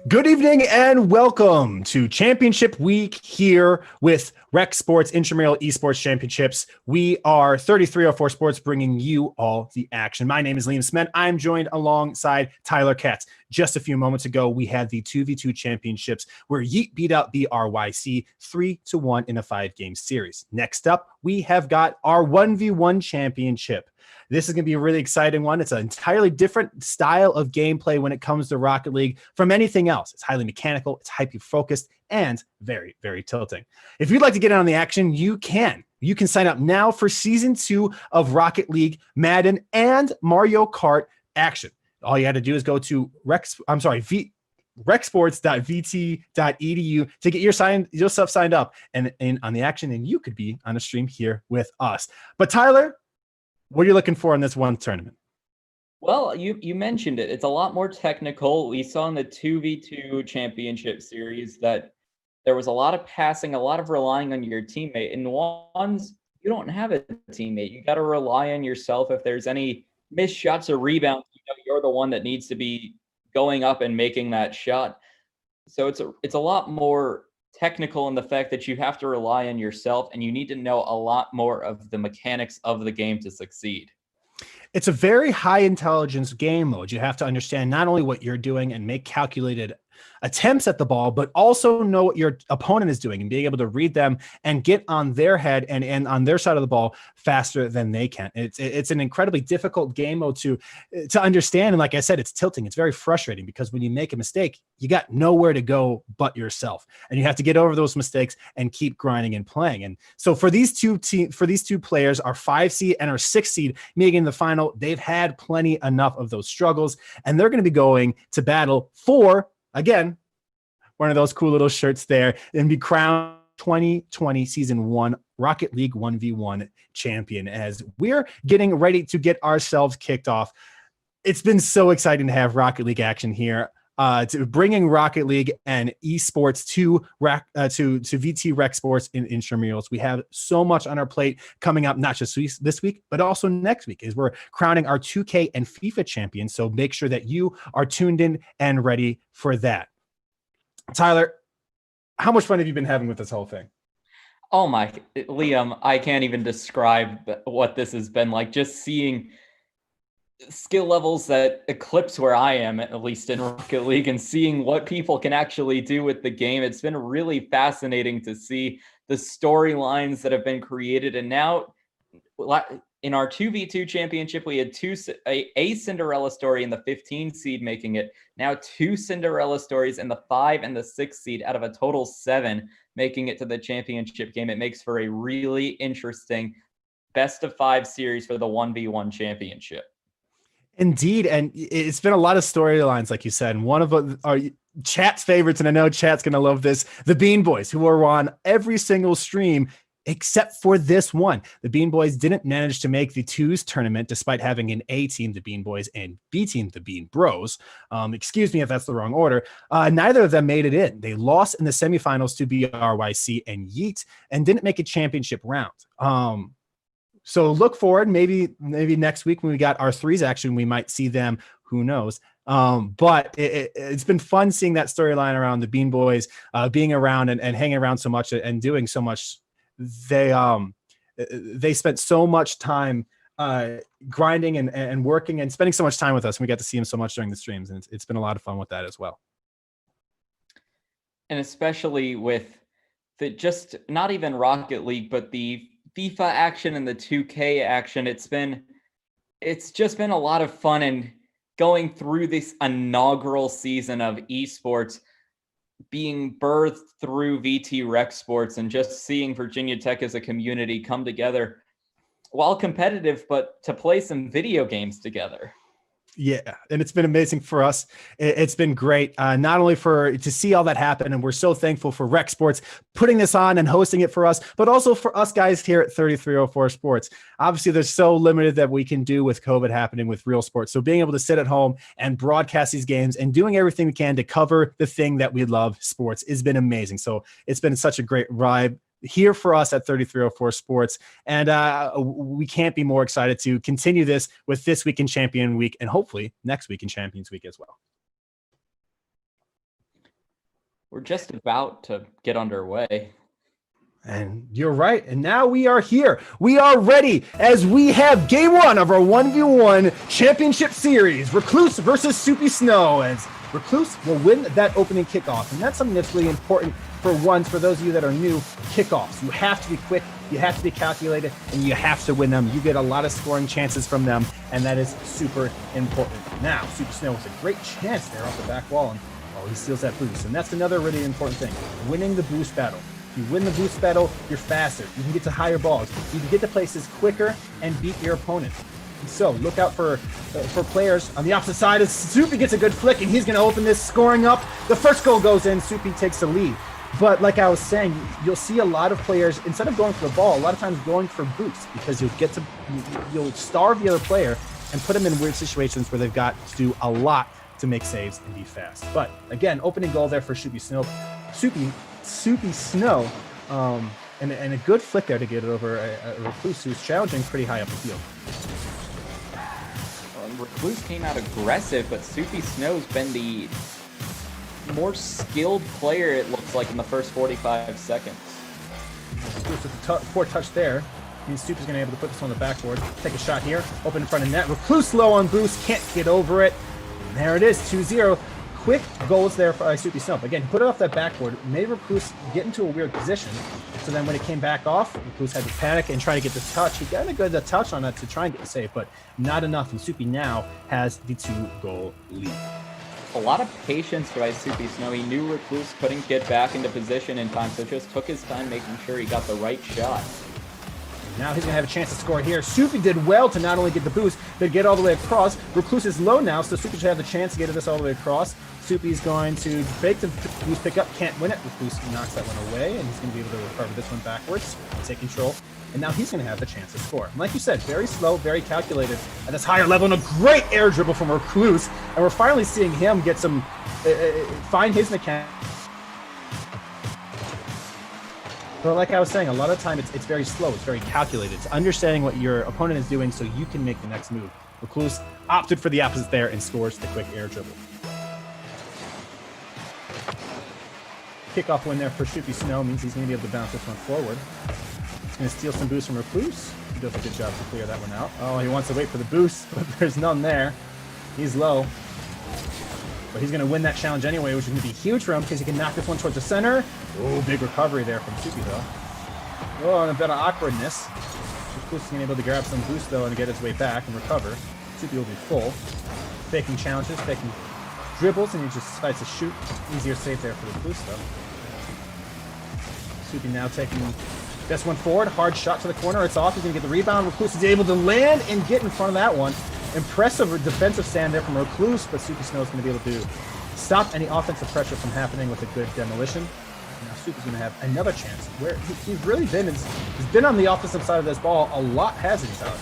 Good evening and welcome to Championship Week here with Rec Sports Intramural Esports Championships. We are 3304 Sports bringing you all the action. My name is Liam Sment. I'm joined alongside Tyler Katz. Just a few moments ago, we had the 2v2 championships where Yeet beat out BRYC 3-1 in a 5-game series. Next up, we have got our 1v1 championship. This is going to be a really exciting one. It's an entirely different style of gameplay when it comes to Rocket League from anything else. It's highly mechanical, it's hyper-focused, and very, very tilting. If you'd like to get in on the action, you can. You can sign up now for Season 2 of Rocket League, Madden, and Mario Kart action. All you had to do is go to recsports.vt.edu to get yourself signed up and in on the action, and you could be on a stream here with us. But Tyler, what are you looking for in this one tournament? Well, you mentioned it. It's a lot more technical. We saw in the 2v2 championship series that there was a lot of passing, a lot of relying on your teammate. In ones, you don't have a teammate. You got to rely on yourself. If there's any missed shots or rebounds, you're the one that needs to be going up and making that shot. So it's a lot more technical in the fact that you have to rely on yourself and you need to know a lot more of the mechanics of the game to succeed. It's a very high intelligence game mode. You have to understand not only what you're doing and make calculated attempts at the ball, but also know what your opponent is doing and being able to read them and get on their head and on their side of the ball faster than they can. It's an incredibly difficult game mode to understand. And like I said, it's tilting. It's very frustrating because when you make a mistake, you got nowhere to go but yourself. And you have to get over those mistakes and keep grinding and playing. And so for these two players, our 5 seed and our 6 seed making the final, they've had plenty enough of those struggles, and they're going to be going to battle for, again, one of those cool little shirts there, and be crowned 2020 Season 1 Rocket League 1v1 champion as we're getting ready to get ourselves kicked off. It's been so exciting to have Rocket League action here. To bringing Rocket League and esports to VT Rec Sports in intramurals. We have so much on our plate coming up, not just this week, but also next week, as we're crowning our 2K and FIFA champions. So make sure that you are tuned in and ready for that. Tyler, how much fun have you been having with this whole thing? Oh my, Liam, I can't even describe what this has been like. Just seeing skill levels that eclipse where I am, at least in Rocket League, and seeing what people can actually do with the game. It's been really fascinating to see the storylines that have been created. And now in our 2v2 championship, we had a Cinderella story in the 15 seed making it. Now 2 Cinderella stories in the 5 and the 6 seed out of a total 7 making it to the championship game. It makes for a really interesting best of 5 series for the 1v1 championship. Indeed, and it's been a lot of storylines, like you said. And one of our chat's favorites, and I know chat's going to love this, the Bean Boys, who are on every single stream except for this one. The Bean Boys didn't manage to make the 2s tournament despite having an A team, the Bean Boys, and B team, the Bean Bros. Excuse me if that's the wrong order. Neither of them made it in. They lost in the semifinals to BRYC and Yeet and didn't make a championship round. So look forward, maybe next week when we got our 3s action, we might see them. Who knows? But it's been fun seeing that storyline around the Bean Boys being around and hanging around so much and doing so much. They spent so much time grinding and working and spending so much time with us. And we got to see them so much during the streams, and it's been a lot of fun with that as well. And especially with the just not even Rocket League, but the FIFA action and the 2K action, it's just been a lot of fun, and going through this inaugural season of esports being birthed through VT Rec Sports and just seeing Virginia Tech as a community come together while competitive, but to play some video games together. Yeah, and it's been amazing for us. It's been great, not only to see all that happen, and we're so thankful for Rec Sports putting this on and hosting it for us, but also for us guys here at 3304 Sports. Obviously, there's so limited that we can do with COVID happening with real sports. So being able to sit at home and broadcast these games and doing everything we can to cover the thing that we love, sports, has been amazing. So it's been such a great ride here for us at 3304 Sports. And we can't be more excited to continue this with this week in Champion Week and hopefully next week in Champions Week as well. We're just about to get underway. And you're right. And now we are here. We are ready as we have game one of our 1v1 championship series. Recluse versus Soupy Snow, as Recluse will win that opening kickoff. And that's something that's really important for those of you that are new, kickoffs. You have to be quick, you have to be calculated, and you have to win them. You get a lot of scoring chances from them, and that is super important. Now, Soupy Snow has a great chance there off the back wall, and he steals that boost. And that's another really important thing, winning the boost battle. If you win the boost battle, you're faster. You can get to higher balls. You can get to places quicker and beat your opponent. So look out for players on the opposite side. As Soupy gets a good flick, and he's going to open this scoring up. The first goal goes in. Soupy takes the lead. But like I was saying, you'll see a lot of players, instead of going for the ball, a lot of times going for boosts, because you'll starve the other player and put them in weird situations where they've got to do a lot to make saves and be fast. But again, opening goal there for Soupy Snow. Soupy Snow, and a good flick there to get it over a Recluse who's challenging pretty high up the field. Recluse came out aggressive, but Soupy Snow's been the more skilled player, it looks like, in the first 45 seconds. Recluse with a poor touch there. Means Soupy's going to be able to put this on the backboard. Take a shot here. Open in front of net. Recluse low on boost. Can't get over it. And there it is, 2-0. Quick goals there by Soupy Snow. Again, put it off that backboard. Made Recluse get into a weird position. So then when it came back off, Recluse had to panic and try to get the touch. He got a good touch on that to try and get the save, but not enough. And Soupy now has the 2-goal lead. A lot of patience by Soupy Snow. He knew Recluse couldn't get back into position in time, so just took his time making sure he got the right shot. Now he's going to have a chance to score here. Soupy did well to not only get the boost, but get all the way across. Recluse is low now, so Soupy should have the chance to get this all the way across. Soupy's going to fake the boost pickup, can't win it. Recluse knocks that one away, and he's going to be able to recover this one backwards, take control. And now he's going to have the chance to score. And like you said, very slow, very calculated at this higher level, and a great air dribble from Recluse. And we're finally seeing him get some, find his mechanics. But like I was saying, a lot of time it's very slow, it's very calculated. It's understanding what your opponent is doing so you can make the next move. Recluse opted for the opposite there and scores the quick air dribble. Kickoff win there for Soupy Snow means he's going to be able to bounce this one forward. He's going to steal some boost from Recluse. He does a good job to clear that one out. Oh, he wants to wait for the boost, but there's none there. He's low. But he's going to win that challenge anyway, which is going to be huge for him because he can knock this one towards the center. Oh, big recovery there from Soupy, though. Oh, and a bit of awkwardness. Recluse is going to be able to grab some boost, though, and get his way back and recover. Soupy will be full. Faking challenges, faking dribbles, and he just decides to shoot. Easier save there for Recluse, though. Soupy now taking this one forward. Hard shot to the corner. It's off. He's going to get the rebound. Recluse is able to land and get in front of that one. Impressive defensive stand there from Recluse, but Soupy Snow is going to be able to stop any offensive pressure from happening with a good demolition. Now Soupy's going to have another chance where he's really been, he's been on the offensive side of this ball a lot, hasn't he, Tyler?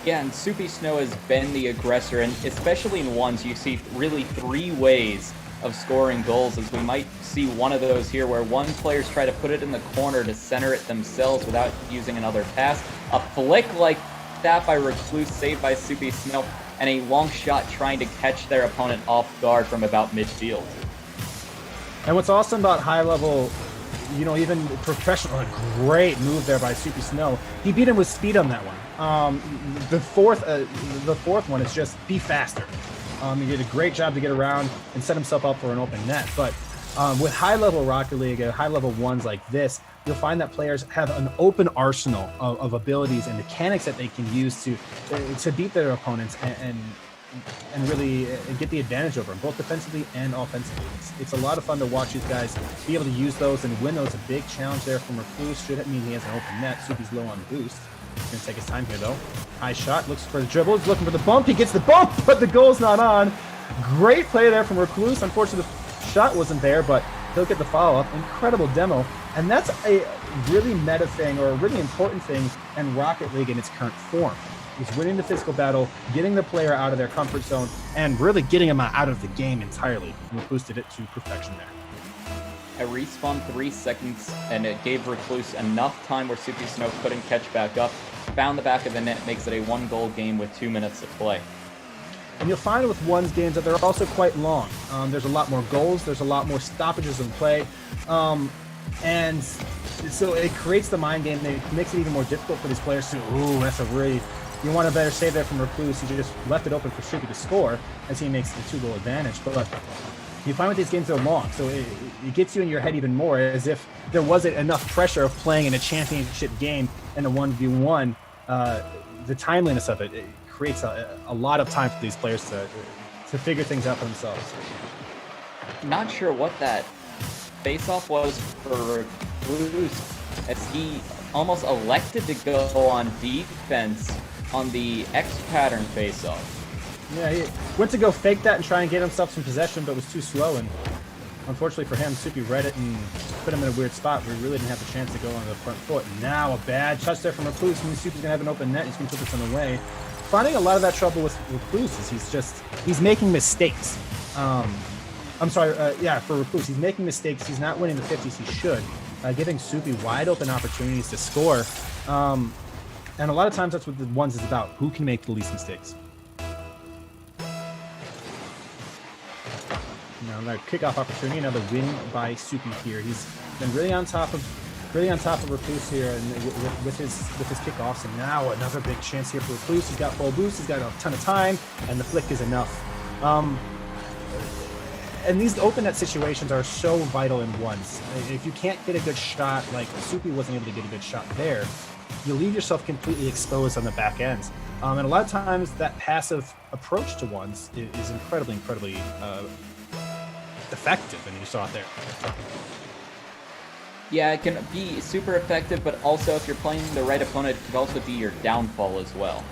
Yeah, and Soupy Snow has been the aggressor, and especially in ones, you see really three ways of scoring goals, as we might see one of those here where one players try to put it in the corner to center it themselves without using another pass. A flick like that by Recluse, saved by Soupy Snow, and a long shot trying to catch their opponent off guard from about midfield. And what's awesome about high level, even professional, a great move there by Soupy Snow. He beat him with speed on that one. The fourth one is just be faster. He did a great job to get around and set himself up for an open net. But with high level Rocket League, high level ones like this, you'll find that players have an open arsenal of abilities and mechanics that they can use to beat their opponents and really get the advantage over them, both defensively and offensively. It's a lot of fun to watch these guys be able to use those and win those. A big challenge there from Recluse. Should it mean he has an open net? Soupy's low on boost. He's going to take his time here, though. High shot, looks for the dribble, he's looking for the bump. He gets the bump, but the goal's not on. Great play there from Recluse. Unfortunately, the shot wasn't there, but he'll get the follow-up. Incredible demo. And that's a really meta thing, or a really important thing in Rocket League in its current form. He's winning the physical battle, getting the player out of their comfort zone, and really getting him out of the game entirely. And Recluse did it to perfection there. A respawn 3 seconds, and it gave Recluse enough time where Soupy Snow couldn't catch back up. Found the back of the net, makes it a 1-goal game with 2 minutes to play. And you'll find with one's games that they're also quite long. There's a lot more goals. There's a lot more stoppages in play. And so it creates the mind game. It makes it even more difficult for these players to, ooh, that's a really, you want a better save there from Recluse. He just left it open for Soupy to score as he makes the 2-goal advantage. But you find with these games they're long, so it gets you in your head even more, as if there wasn't enough pressure of playing in a championship game in a 1v1. The timeliness of it creates a lot of time for these players to figure things out for themselves. Not sure what that face-off was for Recluse, as he almost elected to go on defense on the X pattern face-off. Yeah, he went to go fake that and try and get himself some possession, but was too slow. And unfortunately for him, Soupy read it and put him in a weird spot where he really didn't have the chance to go on the front foot. And now a bad touch there from Recluse. And Soupy's gonna have an open net. He's gonna put this on the way. Finding a lot of that trouble with Recluse is he's making mistakes. I'm sorry, for Recluse, he's making mistakes. He's not winning the 50s he should, giving Soupy wide open opportunities to score. And a lot of times that's what the ones is about. Who can make the least mistakes? Now another kickoff opportunity, another win by Soupy here. He's been really on top of Recluse here, and with his kickoffs. And now another big chance here for Recluse. He's got full boost. He's got a ton of time, and the flick is enough. And these open net situations are so vital in ones. If you can't get a good shot, like Soupy wasn't able to get a good shot there, you leave yourself completely exposed on the back end. And a lot of times that passive approach to ones is incredibly effective, and you saw it there. Yeah, it can be super effective, but also if you're playing the right opponent, it could also be your downfall as well.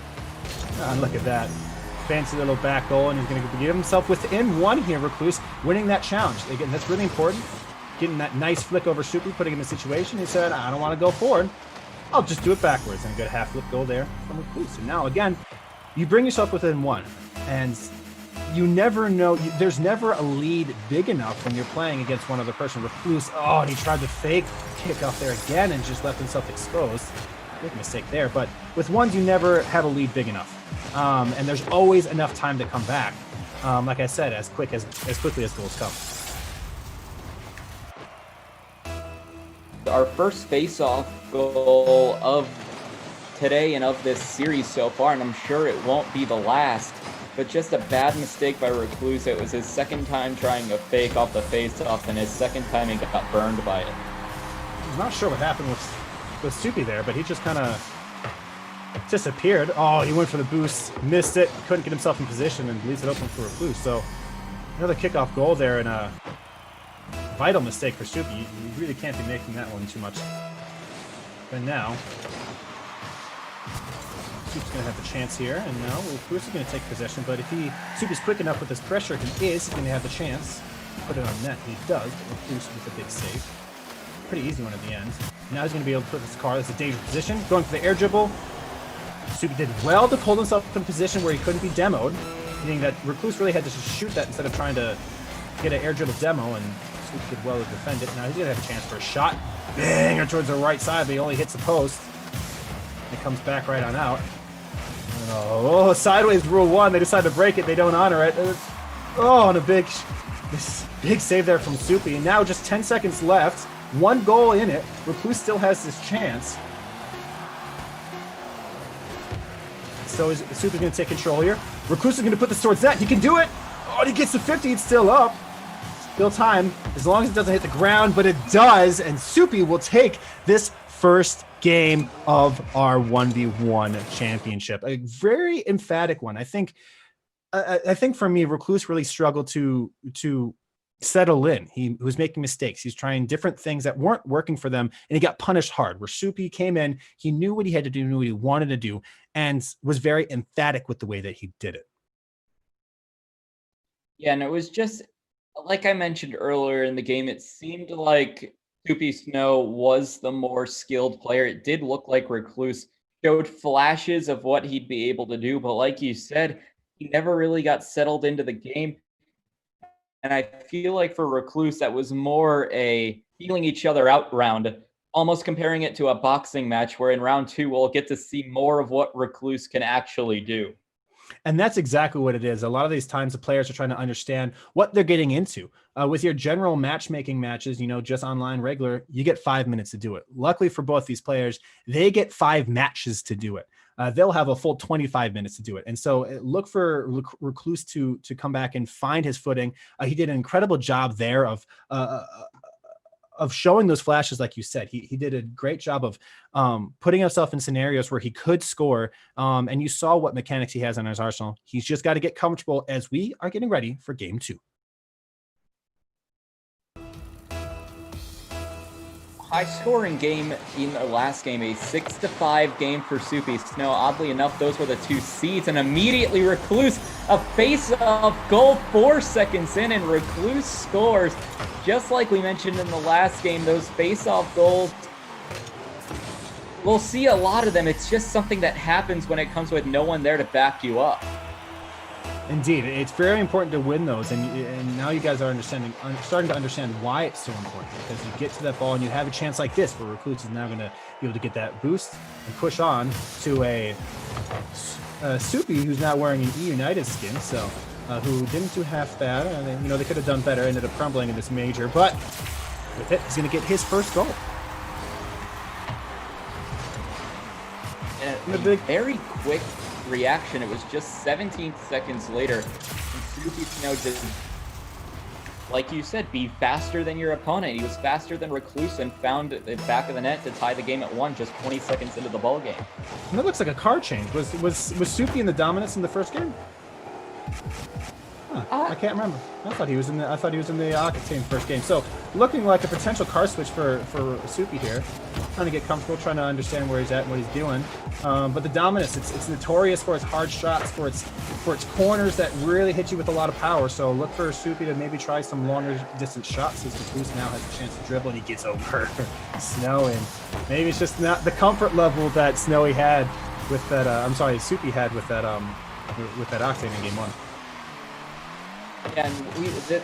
Look at that. Fancy little back goal, and he's going to get himself within one here, Recluse, winning that challenge. Again, that's really important. Getting that nice flick over Soupy, putting him in a situation. He said, I don't want to go forward. I'll just do it backwards. And a good half flip goal there from Recluse. And now, again, you bring yourself within one, and you never know. There's never a lead big enough when you're playing against one other person. Recluse, and he tried to fake kick off there again and just left himself exposed. Big mistake there, but with ones you never have a lead big enough, and there's always enough time to come back. Like I said, as quickly as goals come. Our first face-off goal of today and of this series so far, and I'm sure it won't be the last, but just a bad mistake by Recluse. It was his second time trying a fake off the face-off, and his second time he got burned by it. I'm not sure what happened with Soupy there, but he just kind of disappeared. Oh, he went for the boost, missed it, couldn't get himself in position, and leaves it open for Recluse. So another kickoff goal there, and a vital mistake for Soupy. You really can't be making that one too much. But now Soupy's going to have the chance here, and now Recluse is going to take possession. But if Soupy's quick enough with his pressure, he's going to have the chance to put it on net. He does, but Recluse with a big save. Pretty easy one at the end. Now he's going to be able to put this car. That's a dangerous position. Going for the air dribble. Soupy did well to pull himself in a position where he couldn't be demoed, meaning that Recluse really had to just shoot that instead of trying to get an air dribble demo, and Soupy did well to defend it. Now he's going to have a chance for a shot. Banger towards the right side, but he only hits the post. It comes back right on out. Sideways rule 1. They decide to break it. They don't honor it. And a big save there from Soupy. And now just 10 seconds left. 1 goal in it. Recluse still has this chance. So Soupy's going to take control here. Recluse is going to put this towards net. He can do it. And he gets to 50. It's still up. Still time, as long as it doesn't hit the ground, but it does. And Soupy will take this first game of our 1v1 championship. A very emphatic one. I think for me, Recluse really struggled to settle in. He was making mistakes. He's trying different things that weren't working for them, and he got punished hard. Where Soupy came in, he knew what he had to do, knew what he wanted to do, and was very emphatic with the way that he did it. Yeah, and it was just, like I mentioned earlier in the game, it seemed like Soupy Snow was the more skilled player. It did look like Recluse showed flashes of what he'd be able to do, but like you said, he never really got settled into the game. And I feel like for Recluse, that was more a feeling each other out round, almost comparing it to a boxing match where in round 2, we'll get to see more of what Recluse can actually do. And that's exactly what it is. A lot of these times the players are trying to understand what they're getting into. With your general matchmaking matches, just online regular, you get 5 minutes to do it. Luckily for both these players, they get 5 matches to do it. They'll have a full 25 minutes to do it. And so look for Recluse to come back and find his footing. He did an incredible job there of showing those flashes. Like you said, he did a great job of putting himself in scenarios where he could score. And you saw what mechanics he has in his arsenal. He's just got to get comfortable as we are getting ready for game 2. High scoring game in the last game, a 6-5 game for Soupy. Snow, oddly enough, those were the 2 seeds, and immediately Recluse, a face-off goal 4 seconds in, and Recluse scores. Just like we mentioned in the last game, those face-off goals, we'll see a lot of them. It's just something that happens when it comes with no one there to back you up. Indeed, it's very important to win those, and now you guys are starting to understand why it's so important, because you get to that ball and you have a chance like this, where Recluse is now going to be able to get that boost and push on to a Soupy who's not wearing an E United skin, so who didn't do half bad. They could have done better, ended up crumbling in this major, but with it, he's going to get his first goal. And a very quick reaction. It was just 17 seconds later, and Soupy Snow did, like you said, be faster than your opponent. He was faster than Recluse and found the back of the net to tie the game at 1 just 20 seconds into the ball game. And that looks like a card change. Was Soupy in the dominance in the first game? I can't remember. I thought he was in the Octane first game. So looking like a potential car switch for Soupy here. Trying to get comfortable, trying to understand where he's at and what he's doing. But the dominance, it's notorious for its hard shots, for its corners that really hit you with a lot of power. So look for Soupy to maybe try some longer distance shots, since Recluse now has a chance to dribble and he gets over Snow. And maybe it's just not the comfort level that Snowy had with that. Soupy had with that Octane in game 1. Yeah, and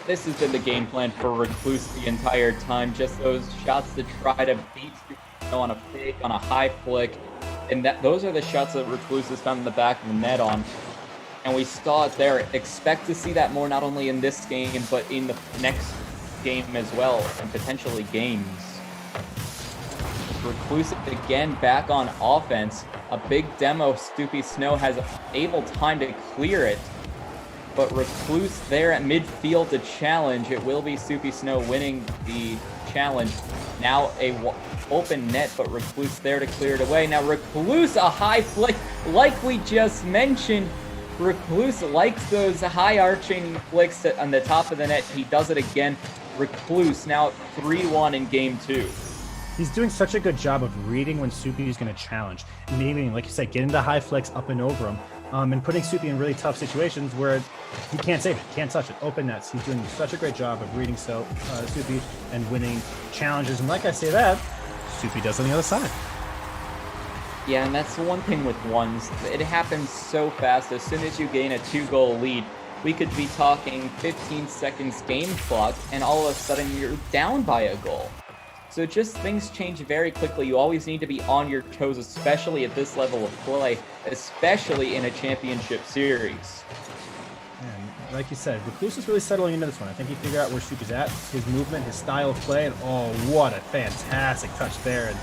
this has been the game plan for Recluse the entire time. Just those shots to try to beat Snow on a fake, on a high flick. And those are the shots that Recluse has found in the back of the net on. And we saw it there. Expect to see that more, not only in this game, but in the next game as well, and potentially games. Recluse again back on offense. A big demo. Soupy Snow has able time to clear it. But Recluse there at midfield to challenge. It will be Soupy Snow winning the challenge. Now a open net, but Recluse there to clear it away. Now Recluse, a high flick, like we just mentioned. Recluse likes those high arching flicks on the top of the net. He does it again. Recluse now 3-1 in game 2. He's doing such a good job of reading when Soupy is going to challenge. Maybe, like you said, getting the high flicks up and over him. And putting Soupy in really tough situations where he can't save it, can't touch it, open nets. He's doing such a great job of reading Soupy and winning challenges. And like I say that, Soupy does on the other side. Yeah, and that's the one thing with ones. It happens so fast. As soon as you gain a 2-goal lead, we could be talking 15 seconds game clock, and all of a sudden you're down by a goal. So just things change very quickly. You always need to be on your toes, especially at this level of play, especially in a championship series. And like you said, Recluse is really settling into this one. I think he figured out where Soupy's at, his movement, his style of play, and oh, what a fantastic touch there. And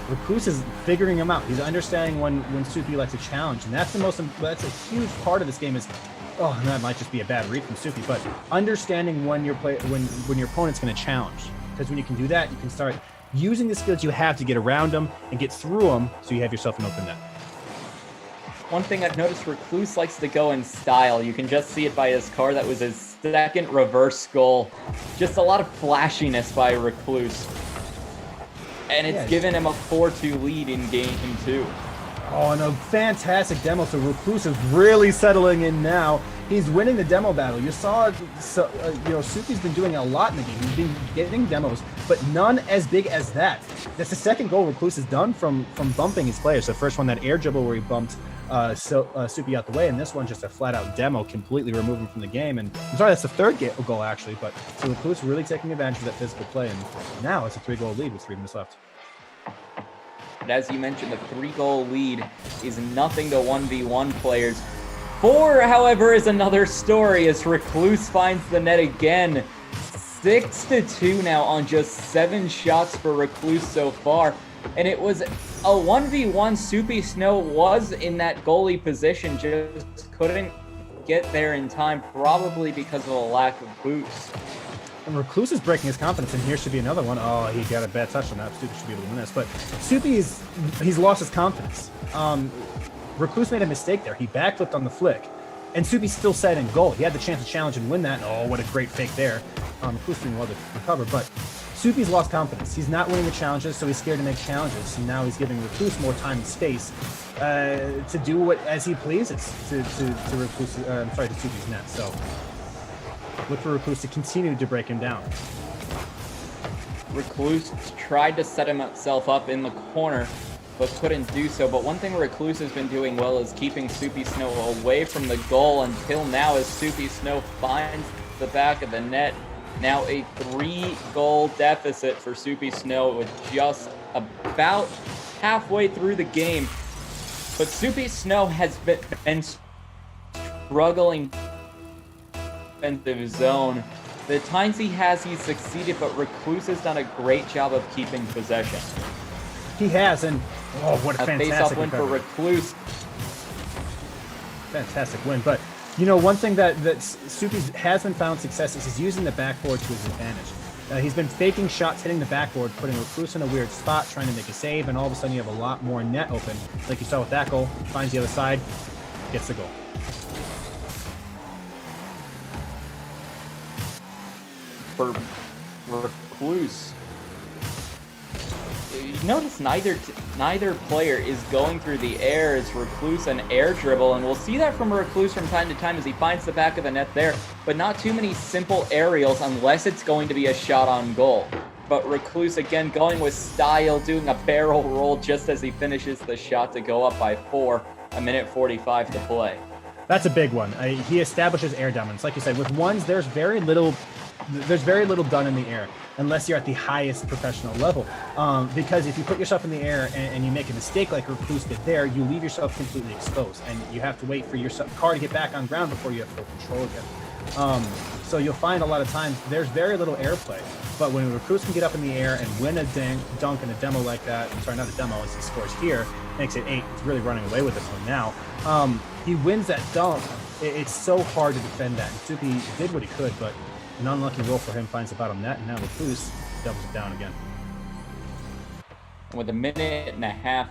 Recluse is figuring him out. He's understanding when Soupy likes to challenge, and that's a huge part of this game. Is that might just be a bad read from Soupy, but understanding when your opponent's going to challenge. Because when you can do that, you can start using the skills you have to get around them and get through them, so you have yourself an open net. One thing I've noticed, Recluse likes to go in style. You can just see it by his car. That was his second reverse goal. Just a lot of flashiness by Recluse. And it's given him a 4-2 lead in game 2. Oh, and a fantastic demo. So Recluse is really settling in now. He's winning the demo battle. You saw, Soupy's been doing a lot in the game. He's been getting demos, but none as big as that. That's the second goal Recluse has done from bumping his players. The first one, that air dribble where he bumped Soupy out the way, and this one just a flat-out demo, completely removed him from the game. And I'm sorry, that's the third goal, actually, but so Recluse really taking advantage of that physical play, and now it's a 3-goal lead with 3 minutes left. But as you mentioned, the 3-goal lead is nothing to 1v1 players. 4, however, is another story as Recluse finds the net again. 6-2 now on just 7 shots for Recluse so far. And it was a 1v1. Soupy Snow was in that goalie position, just couldn't get there in time, probably because of a lack of boost. And Recluse is breaking his confidence, and here should be another one. Oh, he got a bad touch on that. Soupy should be able to win this. But Soupy he's lost his confidence. Recluse made a mistake there. He backflipped on the flick, and Soupy still set in goal. He had the chance to challenge and win that. Oh, what a great fake there. Recluse doing well to recover, but Soupy's lost confidence. He's not winning the challenges, so he's scared to make challenges. And now he's giving Recluse more time and space to do what as he pleases to Recluse. To Soupy's net. So look for Recluse to continue to break him down. Recluse tried to set himself up in the corner, but couldn't do so. But one thing Recluse has been doing well is keeping Soupy Snow away from the goal until now, as Soupy Snow finds the back of the net. Now a 3-goal deficit for Soupy Snow with just about halfway through the game. But Soupy Snow has been struggling in the zone. The times he's succeeded, but Recluse has done a great job of keeping possession. He has, and oh, what a fantastic face-off win recovery. for Recluse. Fantastic win, but you know, one thing that Soupy hasn't found success is he's using the backboard to his advantage. He's been faking shots, hitting the backboard, putting Recluse in a weird spot, trying to make a save, and all of a sudden you have a lot more net open. Like you saw with that goal, finds the other side, gets the goal. For Recluse, you notice neither player is going through the air as Recluse an air dribble, and we'll see that from Recluse from time to time as he finds the back of the net there, but not too many simple aerials unless it's going to be a shot on goal. But Recluse again going with style, doing a barrel roll just as he finishes the shot to go up by 4, 1:45 to play. That's a big one. He establishes air dominance. Like you said, with ones, there's very little done in the air unless you're at the highest professional level. Because if you put yourself in the air and you make a mistake like Recluse did there, you leave yourself completely exposed, and you have to wait for your car to get back on ground before you have full control again. So you'll find a lot of times there's very little airplay. But when Recluse can get up in the air and win a dunk in a demo like that, I'm sorry, not a demo, as he scores here, makes it 8. He's really running away with this one now. He wins that dunk. It's so hard to defend that. And Soupy did what he could, but an unlucky roll for him finds the bottom net, and now Recluse doubles it down again. With 1.5 minutes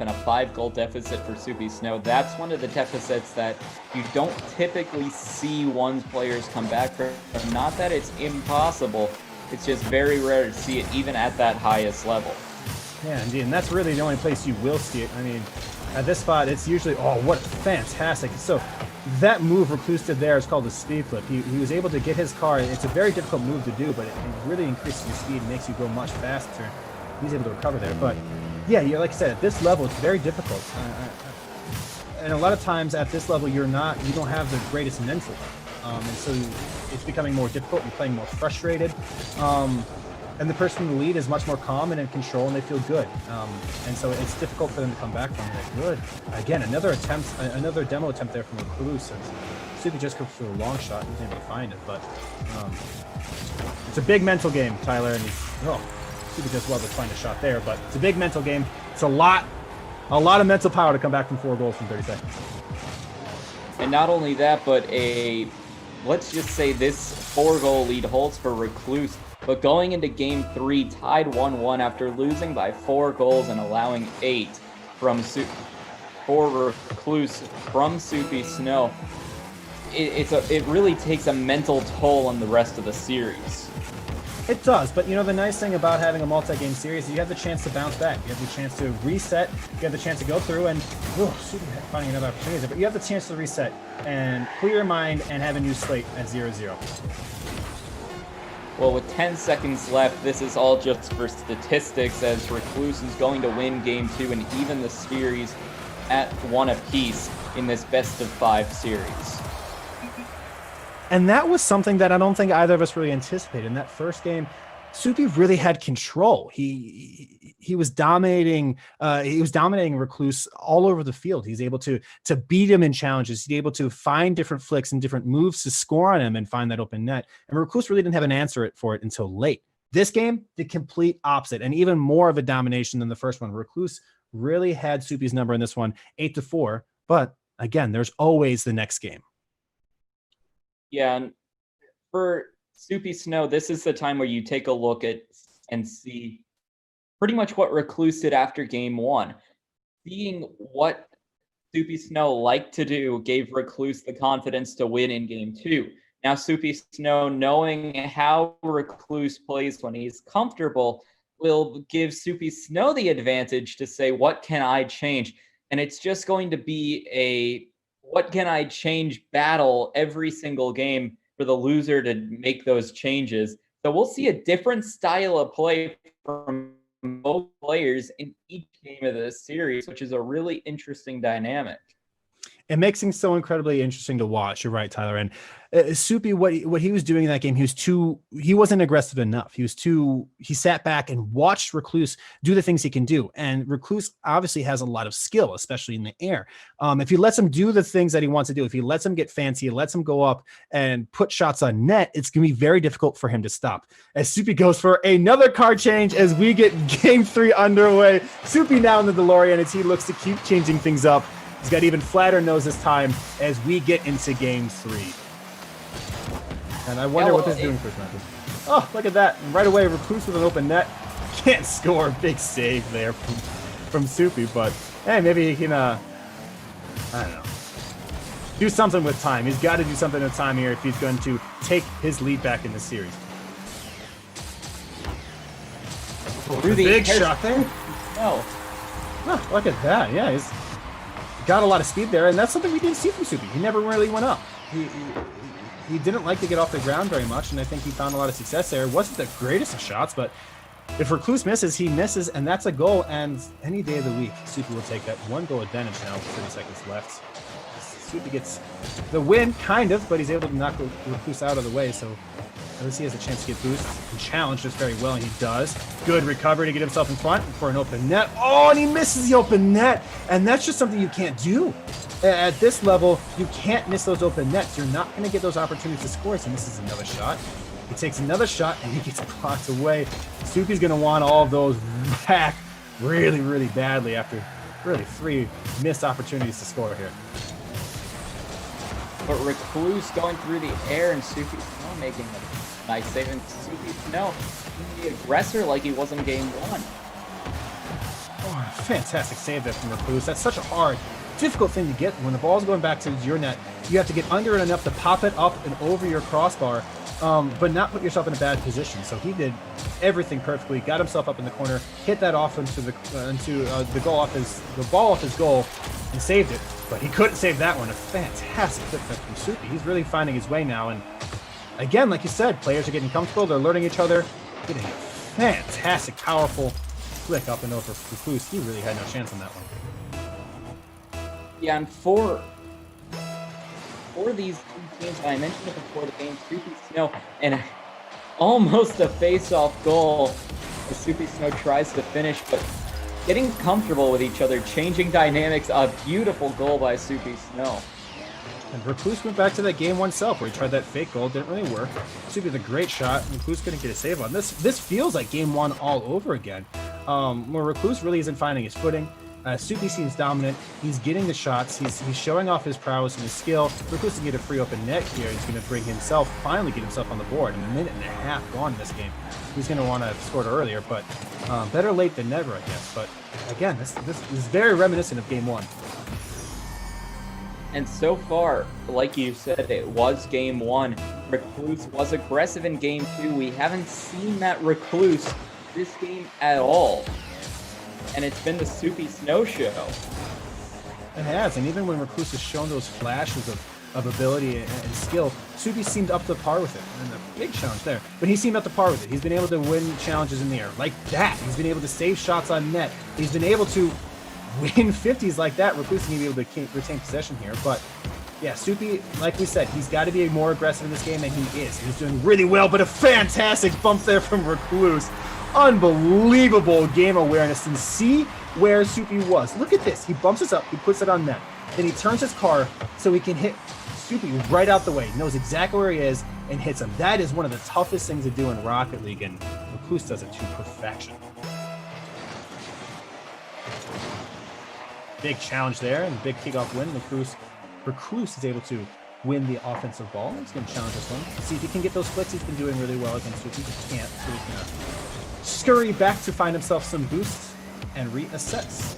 and a 5-goal deficit for Soupy Snow, that's one of the deficits that you don't typically see one's players come back from. Not that it's impossible, it's just very rare to see it even at that highest level. Yeah, indeed, and that's really the only place you will see it. I mean, at this spot, it's usually, oh, what fantastic. So that move Recluse did there is called a speed flip. He was able to get his car. It's a very difficult move to do, but it really increases your speed and makes you go much faster. He's able to recover there. But yeah, like I said, at this level, it's very difficult. And a lot of times at this level, you don't have the greatest mental. And so it's becoming more difficult. You're playing more frustrated. And the person in the lead is much more calm and in control, and they feel good. And so it's difficult for them to come back from it. Good. Again, another demo attempt there from Recluse. Soupy just goes through a long shot. He was able to find it, but it's a big mental game, Tyler. And Soupy does well to find a shot there, but it's a big mental game. It's a lot of mental power to come back from 4 goals from 30 seconds. And not only that, but let's just say this 4-goal lead holds for Recluse. But going into Game 3, tied 1-1 after losing by 4 goals and allowing 8 for Recluse from Soupy Snow, it really takes a mental toll on the rest of the series. It does, but you know the nice thing about having a multi-game series is you have the chance to bounce back. You have the chance to reset. You have the chance to go through and Soupy finding another opportunity. But you have the chance to reset and clear your mind and have a new slate at 0-0. Well, with 10 seconds left, this is all just for statistics, as Recluse is going to win Game 2 and even the series at 1 apiece in this best-of-5 series. And that was something that I don't think either of us really anticipated. In that first game, Soupy really had control. He was dominating. He was dominating Recluse all over the field. He's able to beat him in challenges. He's able to find different flicks and different moves to score on him and find that open net. And Recluse really didn't have an answer for it until late. This game, the complete opposite, and even more of a domination than the first one. Recluse really had Soupy's number in this one, 8-4. But again, there's always the next game. Yeah, and for Soupy Snow, this is the time where you take a look at and see pretty much what Recluse did after game one. Seeing what Soupy Snow liked to do gave Recluse the confidence to win in game two. Now, Soupy Snow, knowing how Recluse plays when he's comfortable, will give Soupy Snow the advantage to say, what can I change? And it's just going to be a what can I change battle every single game for the loser to make those changes. So we'll see a different style of play from both players in each game of this series, which is a really interesting dynamic. It makes things so incredibly interesting to watch. You're right, Tyler. And Soupy, what he was doing in that game, he wasn't aggressive enough. He sat back and watched Recluse do the things he can do. And Recluse obviously has a lot of skill, especially in the air. If he lets him do the things that he wants to do, if he lets him get fancy, lets him go up and put shots on net, it's going to be very difficult for him to stop. As Soupy goes for another card change as we get game 3 underway. Soupy now in the DeLorean as he looks to keep changing things up. He's got even flatter nose this time as we get into game 3. And I wonder what this is doing for Sment. Oh, look at that. And right away, Recluse with an open net. Can't score. Big save there from Soupy. But, hey, maybe he can, I don't know, do something with time. He's got to do something with time here if he's going to take his lead back in the series. Through the big shot there. No. Oh, look at that. Yeah, he's got a lot of speed there, and that's something we didn't see from Soupy. He never really went up. He didn't like to get off the ground very much, and I think he found a lot of success there. It wasn't the greatest of shots, but if Recluse misses, he misses, and that's a goal. And any day of the week, Soupy will take that 1-goal advantage now with 30 seconds left. Soupy gets the win, kind of, but he's able to knock Recluse out of the way, so at least he has a chance to get boosted and challenge this very well, and he does. Good recovery to get himself in front for an open net. Oh, and he misses the open net, and that's just something you can't do. At this level, you can't miss those open nets. You're not going to get those opportunities to score, so he misses another shot. He takes another shot, and he gets blocked away. Soupy's going to want all of those back really, really badly after really 3 missed opportunities to score here. But Recluse going through the air and Soupy Snow making a nice save. And Soupy Snow being the aggressor like he was in game 1. Oh, fantastic save there from Recluse. That's such a hard, difficult thing to get. When the ball's going back to your net, you have to get under it enough to pop it up and over your crossbar, but not put yourself in a bad position. So he did everything perfectly, got himself up in the corner, hit that off into the ball off his goal, and saved it. But he couldn't save that one. A fantastic flip from Soupy. He's really finding his way now. And again, like you said, players are getting comfortable. They're learning each other. Getting a fantastic, powerful flick up and over Recluse. He really had no chance on that one. Yeah, and for these teams, I mentioned it before the game, Soupy Snow, and almost a face-off goal as Soupy Snow tries to finish, but getting comfortable with each other, changing dynamics, a beautiful goal by Soupy Snow. And Recluse went back to that game 1 self where he tried that fake goal, didn't really work. Soupy with a great shot, Recluse couldn't get a save on this. This feels like game 1 all over again, where Recluse really isn't finding his footing. Soupy seems dominant. He's getting the shots. He's showing off his prowess and his skill. Recluse can get a free open net here. He's going to finally get himself on the board. A minute and a half gone in this game. He's going to want to have scored earlier, but better late than never, I guess. But again, this is very reminiscent of game 1. And so far, like you said, it was game 1. Recluse was aggressive in game 2. We haven't seen that Recluse this game at all. And it's been the Soupy Snow show. It has, and even when Recluse has shown those flashes of ability and skill, Soupy seemed up to par with it. And a big challenge there. But he seemed up to par with it. He's been able to win challenges in the air like that. He's been able to save shots on net. He's been able to win 50s like that. Recluse can be able to retain possession here, but Yeah, Soupy, like we said, he's got to be more aggressive in this game, and he is. He's doing really well, but a fantastic bump there from Recluse. Unbelievable game awareness, and see where Soupy was. Look at this. He bumps us up. He puts it on net. Then he turns his car so he can hit Soupy right out the way. He knows exactly where he is and hits him. That is one of the toughest things to do in Rocket League, and Recluse does it to perfection. Big challenge there, and big kickoff win. Recluse is able to win the offensive ball. He's going to challenge this one. See if he can get those flicks. He's been doing really well against Soupy. He can't, so he's going to scurry back to find himself some boosts and reassess.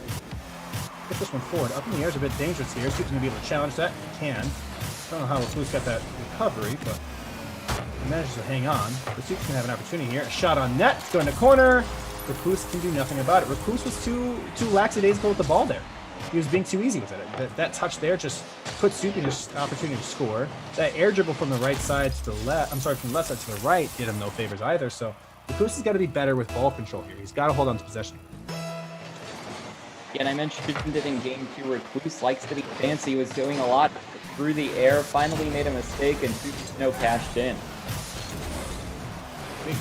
Get this one forward. Up in the air is a bit dangerous here. Soupy's going to be able to challenge that. He can. I don't know how Recluse got that recovery, but he manages to hang on. But Soupy's going to have an opportunity here. A shot on net. It's going to corner. Recluse can do nothing about it. Recluse was too lackadaisical with the ball there. He was being too easy with it. That touch there just put Soupy in an opportunity to score. That air dribble from the right side to the left, from the left side to the right did him no favors either. So Recluse has got to be better with ball control here. He's got to hold on to possession. Yeah, and I mentioned it in game 2. Recluse likes to be fancy. He was doing a lot through the air. Finally made a mistake, and Soupy cashed in. Big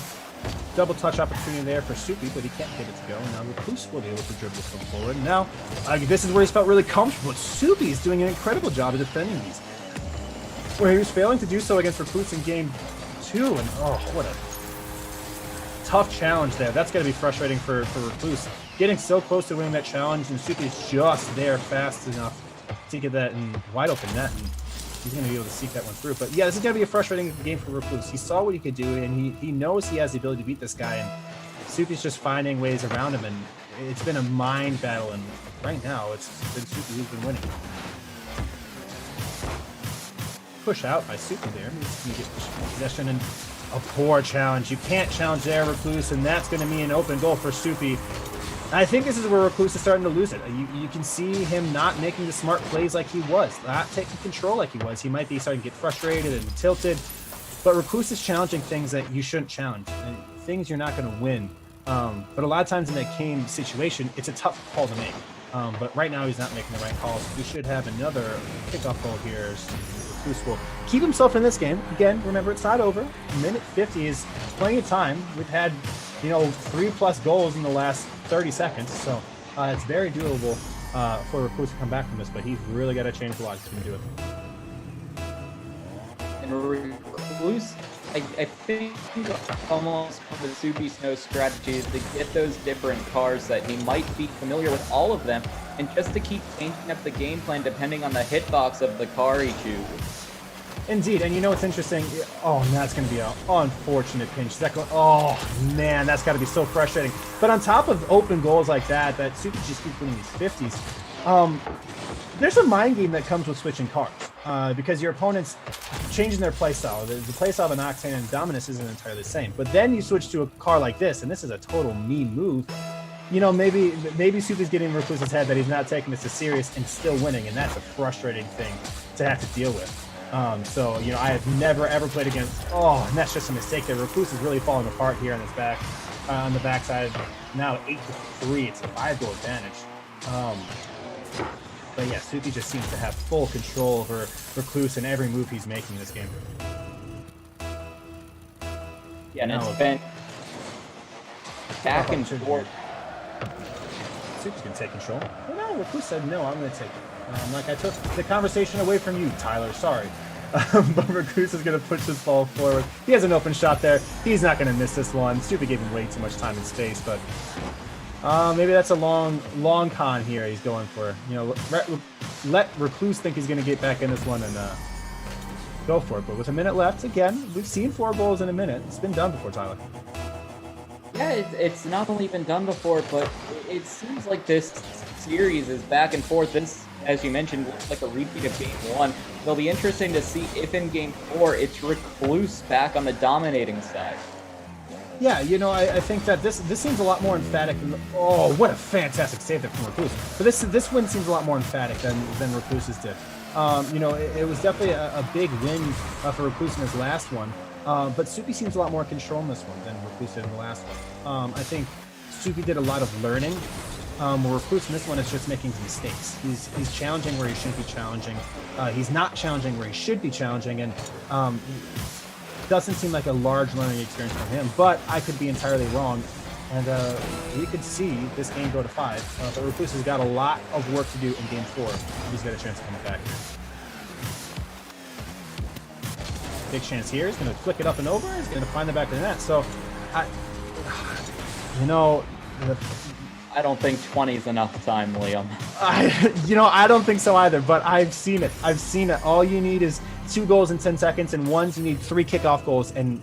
double touch opportunity there for Soupy, but he can't get it to go. Now Recluse will be able to dribble this one forward. And now, this is where he's felt really comfortable. Soupy is doing an incredible job of defending these. Where he was failing to do so against Recluse in game 2, and oh, what a tough challenge there. That's got to be frustrating for Recluse. Getting so close to winning that challenge, and Soupy's just there fast enough to get that in wide open net, and he's going to be able to seek that one through. But yeah, this is going to be a frustrating game for Recluse. He saw what he could do, and he knows he has the ability to beat this guy, and Soupy's just finding ways around him, and it's been a mind battle, and right now it's been Soupy who's been winning. Push out by Soupy there. He's going to get possession, and a poor challenge. You can't challenge there, Recluse, and that's going to be an open goal for Soupy. I think this is where Recluse is starting to lose it. You can see him not making the smart plays like he was, not taking control like he was. He might be starting to get frustrated and tilted, but Recluse is challenging things that you shouldn't challenge, and things you're not going to win. But a lot of times in that game situation, it's a tough call to make. But right now he's not making the right calls. We should have another kickoff goal here. Recluse will keep himself in this game. Again, remember, it's not over. Minute 50 is plenty of time. We've had 3+ goals in the last 30 seconds, so it's very doable for Recluse to come back from this, but he's really got to change the logic to do it. And Recluse, I think almost the Soupy Snow strategy is to get those different cars that he might be familiar with all of them, and just to keep changing up the game plan depending on the hitbox of the car he chooses. Indeed, and what's interesting? Oh, that's going to be an unfortunate pinch. Oh, man, that's got to be so frustrating. But on top of open goals like that Soupy just keeps winning these 50s. There's a mind game that comes with switching cars because your opponent's changing their playstyle. The playstyle of an Octane and Dominus isn't entirely the same. But then you switch to a car like this, and this is a total mean move. Maybe Soupy's getting in Recluse's head that he's not taking this as serious and still winning, and that's a frustrating thing to have to deal with. I have never ever played against. Oh, and that's just a mistake there. Recluse is really falling apart here on his back, on the backside. Now 8-3. It's a 5-goal advantage. But yeah, Soupy just seems to have full control over Recluse in every move he's making in this game. Yeah, and it's been back and forth. Soupy's gonna take control. Well, no, Recluse said no. I'm gonna take it. I took the conversation away from you, Tyler. Sorry. But Recluse is going to push this ball forward. He has an open shot there. He's not going to miss this one. Soupy gave him way too much time and space, but maybe that's a long con here he's going for. Let Recluse think he's going to get back in this one and go for it. But with a minute left, again, we've seen 4 goals in a minute. It's been done before, Tyler. Yeah, it's not only been done before, but it seems like this series is back and forth. This, as you mentioned, looks like a repeat of Game 1. It'll be interesting to see if in Game 4 it's Recluse back on the dominating side. Yeah, I think that this seems a lot more emphatic. Oh, what a fantastic save there from Recluse. But this win seems a lot more emphatic than Recluse's did. It was definitely a big win for Recluse in his last one. But Soupy seems a lot more in control in this one than Recluse did in the last one. I think Soupy did a lot of learning Where Recluse in this one is just making mistakes. He's challenging where he shouldn't be challenging. He's not challenging where he should be challenging, and doesn't seem like a large learning experience for him. But I could be entirely wrong, and we could see this game go to 5. But Recluse has got a lot of work to do in game 4. He's got a chance to come back here. Big chance here. He's going to flick it up and over. He's going to find the back of the net. So, I don't think 20 is enough time, Liam. I don't think so either, but I've seen it. I've seen it. All you need is 2 goals in 10 seconds, and once you need 3 kickoff goals, and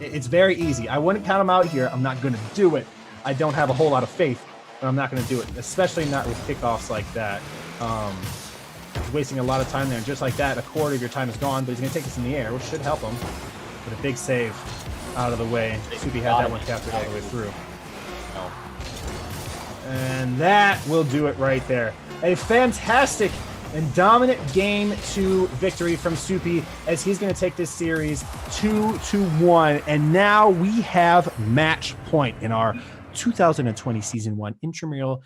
it's very easy. I wouldn't count them out here. I'm not going to do it. I don't have a whole lot of faith, but I'm not going to do it, especially not with kickoffs like that. He's wasting a lot of time there, and just like that, a quarter of your time is gone, but he's going to take this in the air, which should help him. But a big save out of the way. Soupy had that one captured all the way through. And that will do it right there. A fantastic and dominant game 2 victory from Soupy, as he's going to take this series 2-1. And now we have match point in our 2020 Season 1 Intramural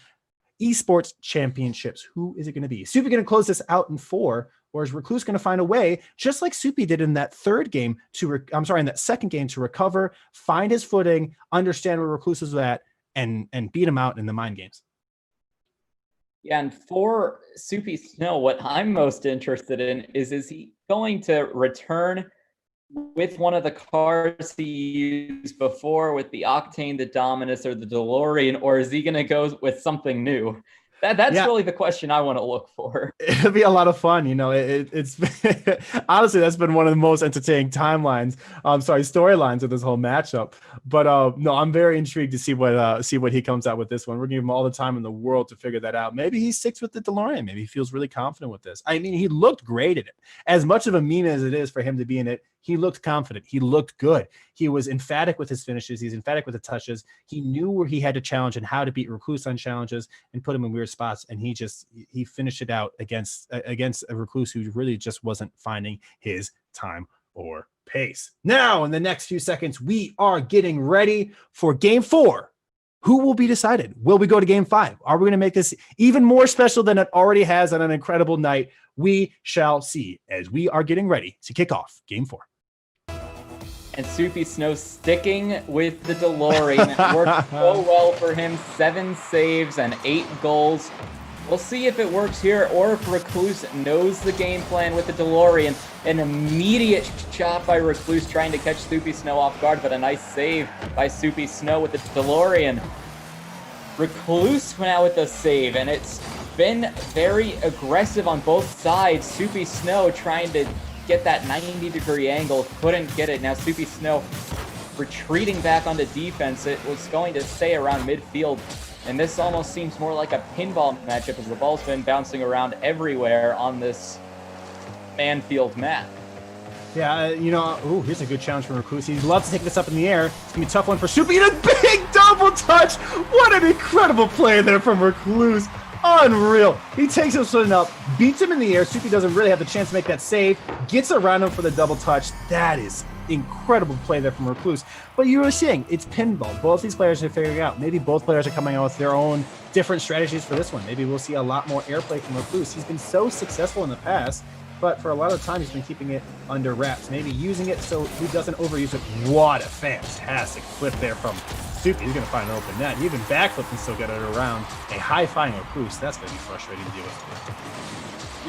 Esports Championships. Who is it going to be? Soupy going to close this out in 4, or is Recluse going to find a way, just like Soupy did in that second game, to recover, find his footing, understand where Recluse is at, and beat him out in the mind games? Yeah, and for Soupy Snow, what I'm most interested in is he going to return with one of the cars he used before, with the Octane, the Dominus, or the DeLorean, or is he going to go with something new? That's really the question I want to look for. It'll be a lot of fun. It's honestly, that's been one of the most entertaining storylines of this whole matchup. But no, I'm very intrigued to see what he comes out with this one. We're giving him all the time in the world to figure that out. Maybe he sticks with the DeLorean. Maybe he feels really confident with this. I mean, he looked great at it. As much of a meme as it is for him to be in it, he looked confident. He looked good. He was emphatic with his finishes. He's emphatic with the touches. He knew where he had to challenge and how to beat Recluse on challenges and put him in weird spots. And he finished it out against a Recluse who really just wasn't finding his time or pace. Now, in the next few seconds, we are getting ready for game 4. Who will be decided? Will we go to game 5? Are we going to make this even more special than it already has on an incredible night? We shall see, as we are getting ready to kick off game 4. And Soupy Snow sticking with the DeLorean. It worked so well for him. 7 saves and 8 goals. We'll see if it works here, or if Recluse knows the game plan with the DeLorean. An immediate shot by Recluse trying to catch Soupy Snow off guard, but a nice save by Soupy Snow with the DeLorean. Recluse went out with the save, and it's been very aggressive on both sides. Soupy Snow trying to get that 90-degree angle, couldn't get it. Now Soupy Snow retreating back onto defense. It was going to stay around midfield, and this almost seems more like a pinball matchup, as the ball's been bouncing around everywhere on this Manfield map. Yeah, here's a good challenge from Recluse. He'd love to take this up in the air. It's going to be a tough one for Soupy, and a big double touch! What an incredible play there from Recluse. Unreal. He takes his foot up, beats him in the air. Soupy doesn't really have the chance to make that save. Gets around him for the double touch. That is incredible play there from Recluse. But you were seeing, it's pinball. Both these players are figuring out. Maybe both players are coming out with their own different strategies for this one. Maybe we'll see a lot more airplay from Recluse. He's been so successful in the past, but for a lot of time, he's been keeping it under wraps. Maybe using it so he doesn't overuse it. What a fantastic flip there from Soupy. He's going to find an open net. Even backflip and still get it around. A high-flying Recluse. That's going to be frustrating to deal with.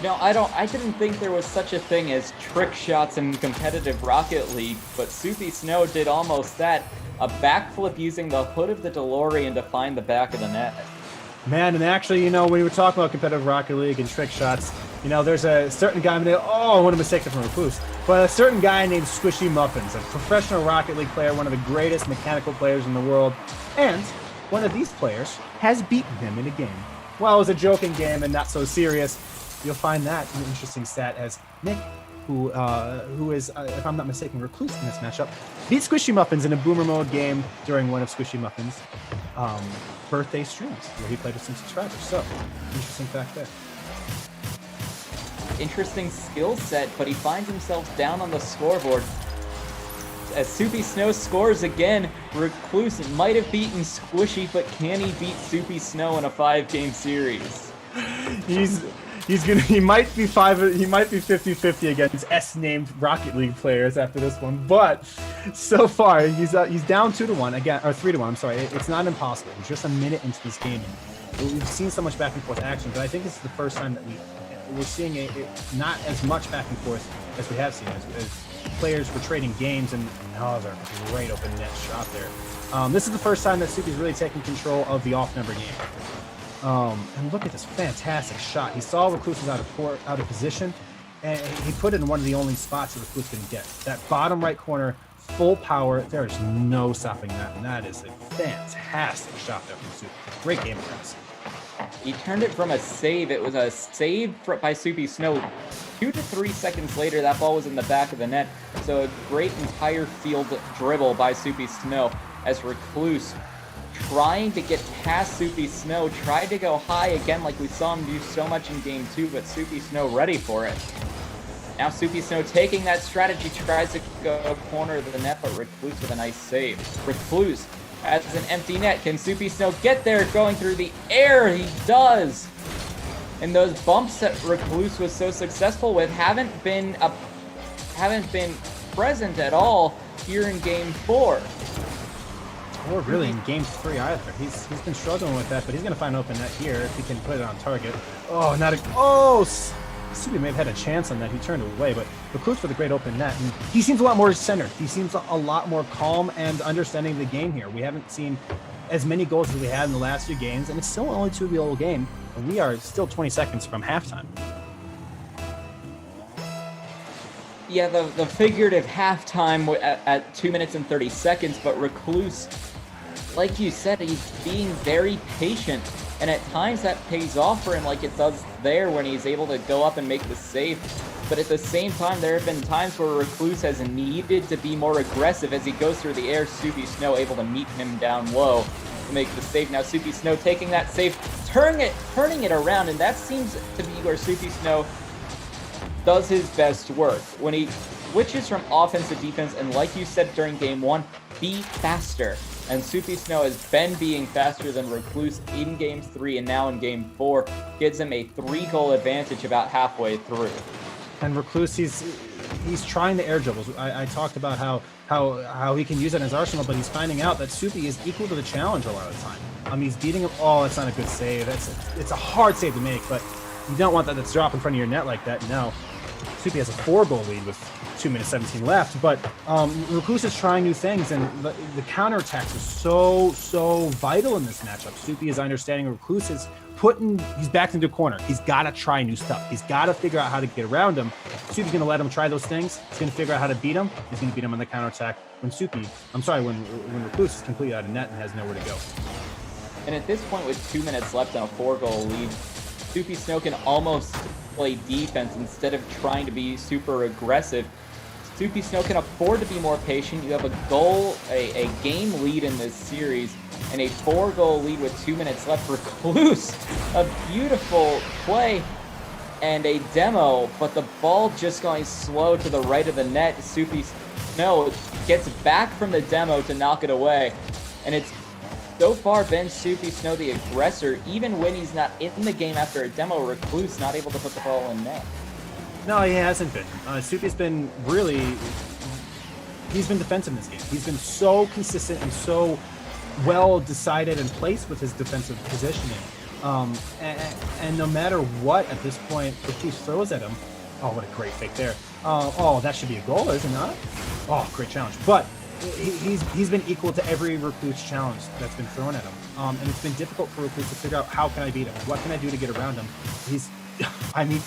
I didn't think there was such a thing as trick shots in competitive Rocket League, but Soupy Snow did almost that. A backflip using the hood of the DeLorean to find the back of the net. Man, and actually, when we were talking about competitive Rocket League and trick shots, there's a certain guy named, what a mistake from Recluse, but a certain guy named Squishy Muffins, a professional Rocket League player, one of the greatest mechanical players in the world, and one of these players has beaten him in a game. Well, it was a joking game and not so serious. You'll find that an interesting stat, as Nick, who is, if I'm not mistaken, Recluse in this matchup, beat Squishy Muffins in a boomer mode game during one of Squishy Muffins' birthday streams, where he played with some subscribers. So, interesting fact there. Interesting skill set, but he finds himself down on the scoreboard. As Soupy Snow scores again, Recluse might have beaten Squishy, but can he beat Soupy Snow in a 5-game series? He might be 50-50 against S-named Rocket League players after this one, but so far he's down 2-1 again, or 3-1. I'm sorry. It's not impossible. We're just a minute into this game. We've seen so much back and forth action, but I think this is the first time that we're seeing not as much back and forth as we have seen as players were trading games, and that was a great open net shot there. This is the first time that Soupy's really taking control of the off-number game. And look at this fantastic shot. He saw Recluse was out of position, and he put it in one of the only spots that Recluse can get. That bottom right corner, full power. There is no stopping that, and that is a fantastic shot there from Soupy. Great game for us. He turned it from a save. It was a save by Soupy Snow. 2 to 3 seconds later, that ball was in the back of the net. So a great entire field dribble by Soupy Snow as Recluse, trying to get past Soupy Snow, tried to go high again like we saw him do so much in Game 2, but Soupy Snow ready for it. Now Soupy Snow taking that strategy, tries to go corner of the net, but Recluse with a nice save. Recluse has an empty net. Can Soupy Snow get there going through the air? He does! And those bumps that Recluse was so successful with haven't been present at all here in Game 4. Or really in Game 3 either. He's been struggling with that, but he's going to find an open net here if he can put it on target. Oh, not a... Oh! Soupy may have had a chance on that. He turned it away, but Recluse with a great open net. And he seems a lot more centered. He seems a lot more calm and understanding the game here. We haven't seen as many goals as we had in the last few games, and it's still only a 2-goal game, and we are still 20 seconds from halftime. Yeah, the figurative halftime at 2 minutes and 30 seconds, but Recluse, like you said, he's being very patient, and at times that pays off for him like it does there when he's able to go up and make the save. But at the same time, there have been times where Recluse has needed to be more aggressive as he goes through the air. Soupy Snow able to meet him down low to make the save. Now Soupy Snow taking that save, turning it around, and that seems to be where Soupy Snow does his best work. When he switches from offense to defense, and like you said during Game 1, be faster. And Soupy Snow has been being faster than Recluse in Game 3 and now in Game 4. Gives him a 3-goal advantage about halfway through. And Recluse, he's trying the air dribbles. I talked about how he can use it in his arsenal, but he's finding out that Soupy is equal to the challenge a lot of the time. He's beating him. Oh, that's not a good save. It's a hard save to make, but you don't want that to drop in front of your net like that. No. Soupy has a 4-goal lead with 2 minutes 17 left, but Recluse is trying new things, and the counterattacks are so vital in this matchup. Soupy is understanding Recluse is he's backed into a corner. He's got to try new stuff. He's got to figure out how to get around him. Soupy's going to let him try those things. He's going to figure out how to beat him. He's going to beat him on the counterattack when Recluse is completely out of net and has nowhere to go. And at this point, with 2 minutes left on a 4-goal lead, Soupy Snow can almost play defense instead of trying to be super aggressive. Soupy Snow can afford to be more patient. You have a game lead in this series, and a 4-goal lead with 2 minutes left. Recluse, a beautiful play and a demo, but the ball just going slow to the right of the net. Soupy Snow gets back from the demo to knock it away, and it's so far been Soupy Snow the aggressor, even when he's not in the game after a demo. Recluse not able to put the ball in net. No, he hasn't been. Soupy's been he's been defensive in this game. He's been so consistent and so well decided and placed with his defensive positioning. And no matter what, at this point, Recluse throws at him. Oh, what a great fake there. Oh, that should be a goal, is it not? Oh, great challenge. But he's been equal to every Recluse challenge that's been thrown at him. And it's been difficult for Recluse to figure out how can I beat him? What can I do to get around him?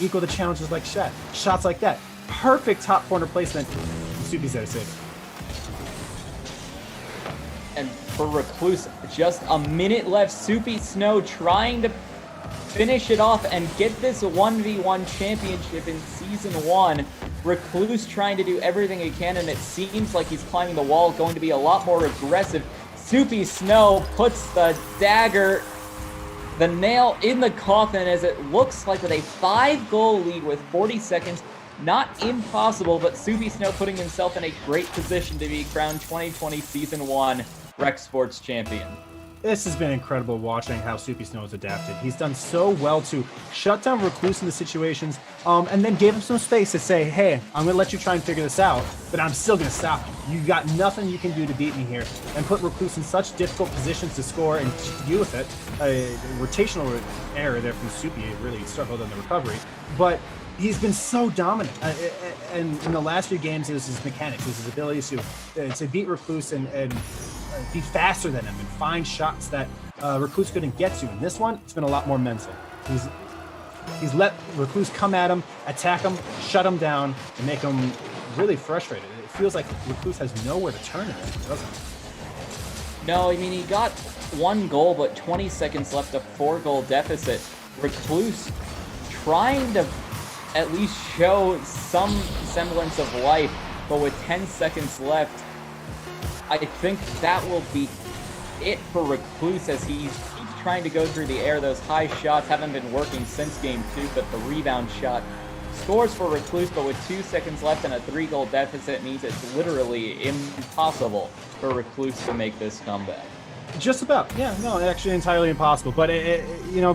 Equal to challenges like shots like that. Perfect top corner placement. Soupy's there to save it. And for Recluse, just a minute left. Soupy Snow trying to finish it off and get this 1v1 championship in Season 1. Recluse trying to do everything he can, and it seems like he's climbing the wall, going to be a lot more aggressive. Soupy Snow puts the dagger, the nail in the coffin, as it looks like with a 5-goal lead with 40 seconds, Not impossible, but Soupy Snow putting himself in a great position to be crowned 2020 Season 1 Rec Sports Champion. This has been incredible watching how Soupy Snow has adapted. He's done so well to shut down Recluse in the situations, and then gave him some space to say, hey, I'm going to let you try and figure this out, but I'm still going to stop you. You got nothing you can do to beat me here, and put Recluse in such difficult positions to score and deal with it. A rotational error there from Soupy really struggled in the recovery, but he's been so dominant. And in the last few games, it was his mechanics, it was his ability to beat Recluse and be faster than him and find shots that Recluse couldn't get to. In this one, it's been a lot more mental. He's let Recluse come at him, attack him, shut him down, and make him really frustrated. It feels like Recluse has nowhere to turn it, doesn't it? No, I mean, he got 1 goal, but 20 seconds left, a 4-goal deficit. Recluse trying to at least show some semblance of life, but with 10 seconds left, I think that will be it for Recluse as he's trying to go through the air. Those high shots haven't been working since Game 2, but the rebound shot scores for Recluse, but with 2 seconds left and a 3-goal deficit means it's literally impossible for Recluse to make this comeback. Just about. Yeah, no, actually entirely impossible. But,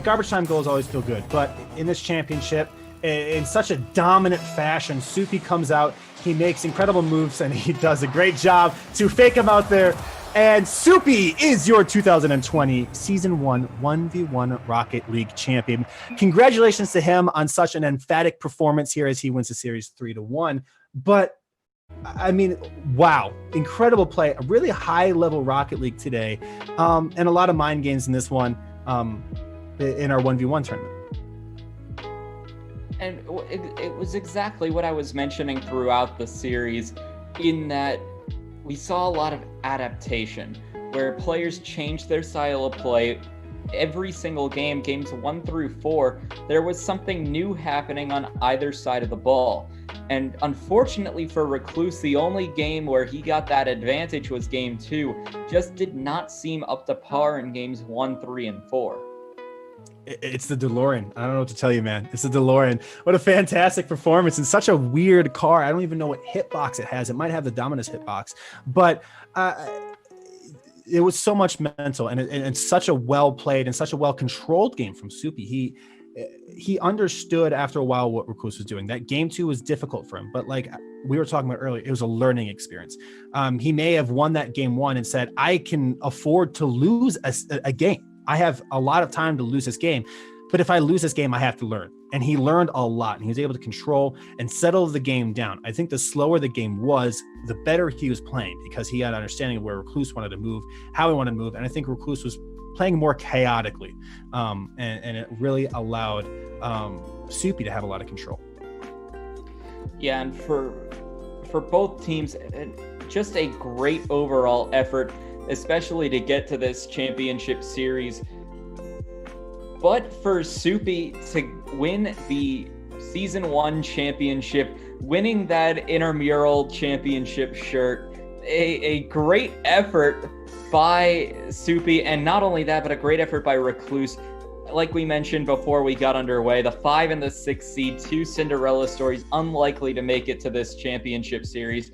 garbage time goals always feel good. But in this championship, in such a dominant fashion, Soupy comes out, he makes incredible moves, and he does a great job to fake him out there. And Soupy is your 2020 Season 1 1v1 Rocket League champion. Congratulations to him on such an emphatic performance here as he wins the series 3-1. But, I mean, wow, incredible play, a really high-level Rocket League today, and a lot of mind games in this one in our 1v1 tournament. And it was exactly what I was mentioning throughout the series, in that we saw a lot of adaptation, where players changed their style of play. Every single game, games 1 through 4, there was something new happening on either side of the ball. And unfortunately for Recluse, the only game where he got that advantage was Game 2. Just did not seem up to par in Games 1, 3, and 4. It's the DeLorean. I don't know what to tell you, man. It's the DeLorean. What a fantastic performance in such a weird car. I don't even know what hitbox it has. It might have the Dominus hitbox, but it was so much mental and such a well played and such a well controlled game from Soupy. He understood after a while what Recluse was doing. That Game 2 was difficult for him, but like we were talking about earlier, it was a learning experience. He may have won that Game 1 and said, I can afford to lose a game. I have a lot of time to lose this game, but if I lose this game, I have to learn. And he learned a lot, and he was able to control and settle the game down. I think the slower the game was, the better he was playing, because he had an understanding of where Recluse wanted to move, how he wanted to move, and I think Recluse was playing more chaotically, and it really allowed Soupy to have a lot of control. Yeah, and for both teams, just a great overall effort, especially to get to this championship series. But for Soupy to win the Season 1 championship, winning that intramural championship shirt, a great effort by Soupy, and not only that, but a great effort by Recluse. Like we mentioned before we got underway, the 5 and the 6 seed, 2 Cinderella stories, unlikely to make it to this championship series.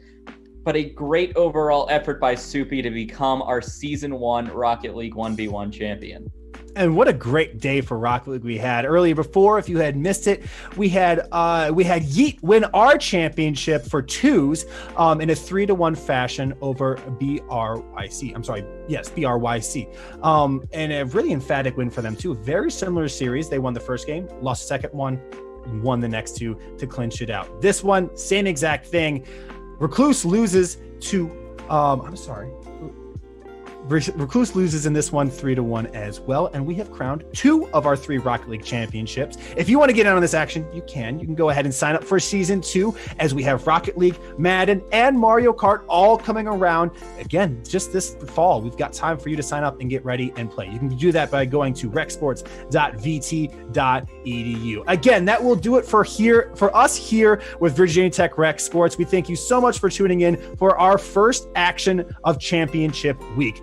But a great overall effort by Soupy to become our Season 1 Rocket League 1v1 champion. And what a great day for Rocket League we had. Earlier before, if you had missed it, we had Yeet win our championship for twos in a 3-1 fashion over BRYC. I'm sorry, yes, BRYC. And a really emphatic win for them too. Very similar series. They won the first game, lost the second one, won the next two to clinch it out. This one, same exact thing. Recluse loses to, Recluse loses in this one 3-1 as well, and we have crowned 2 of our 3 Rocket League championships. If you want to get in on this action, you can go ahead and sign up for Season 2, as we have Rocket League, Madden, and Mario Kart all coming around. Again, just this fall, we've got time for you to sign up and get ready and play. You can do that by going to recsports.vt.edu. Again, that will do it for us here with Virginia Tech Rec Sports. We thank you so much for tuning in for our first action of Championship Week.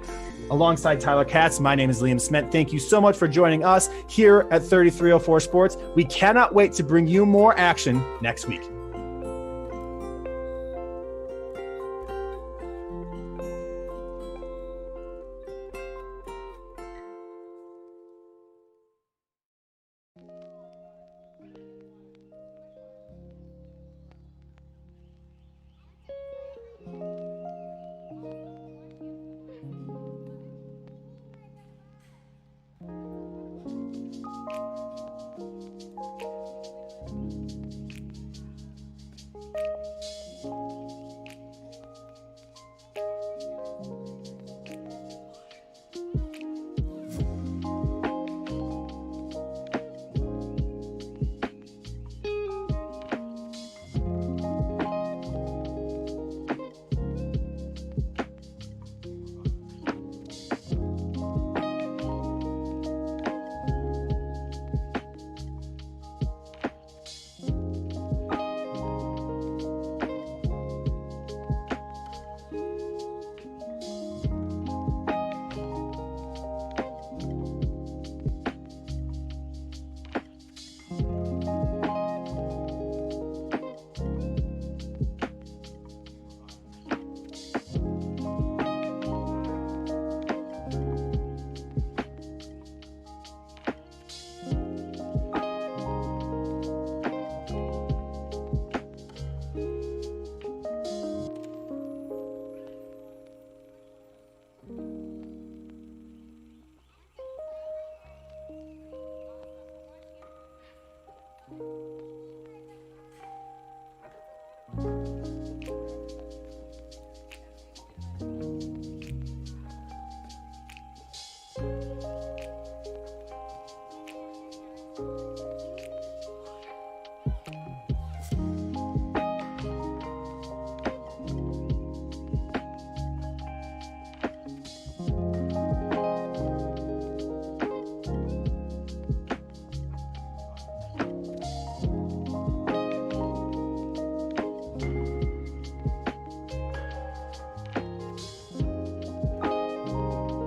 Alongside Tyler Katz, my name is Liam Sment. Thank you so much for joining us here at 3304 Sports. We cannot wait to bring you more action next week.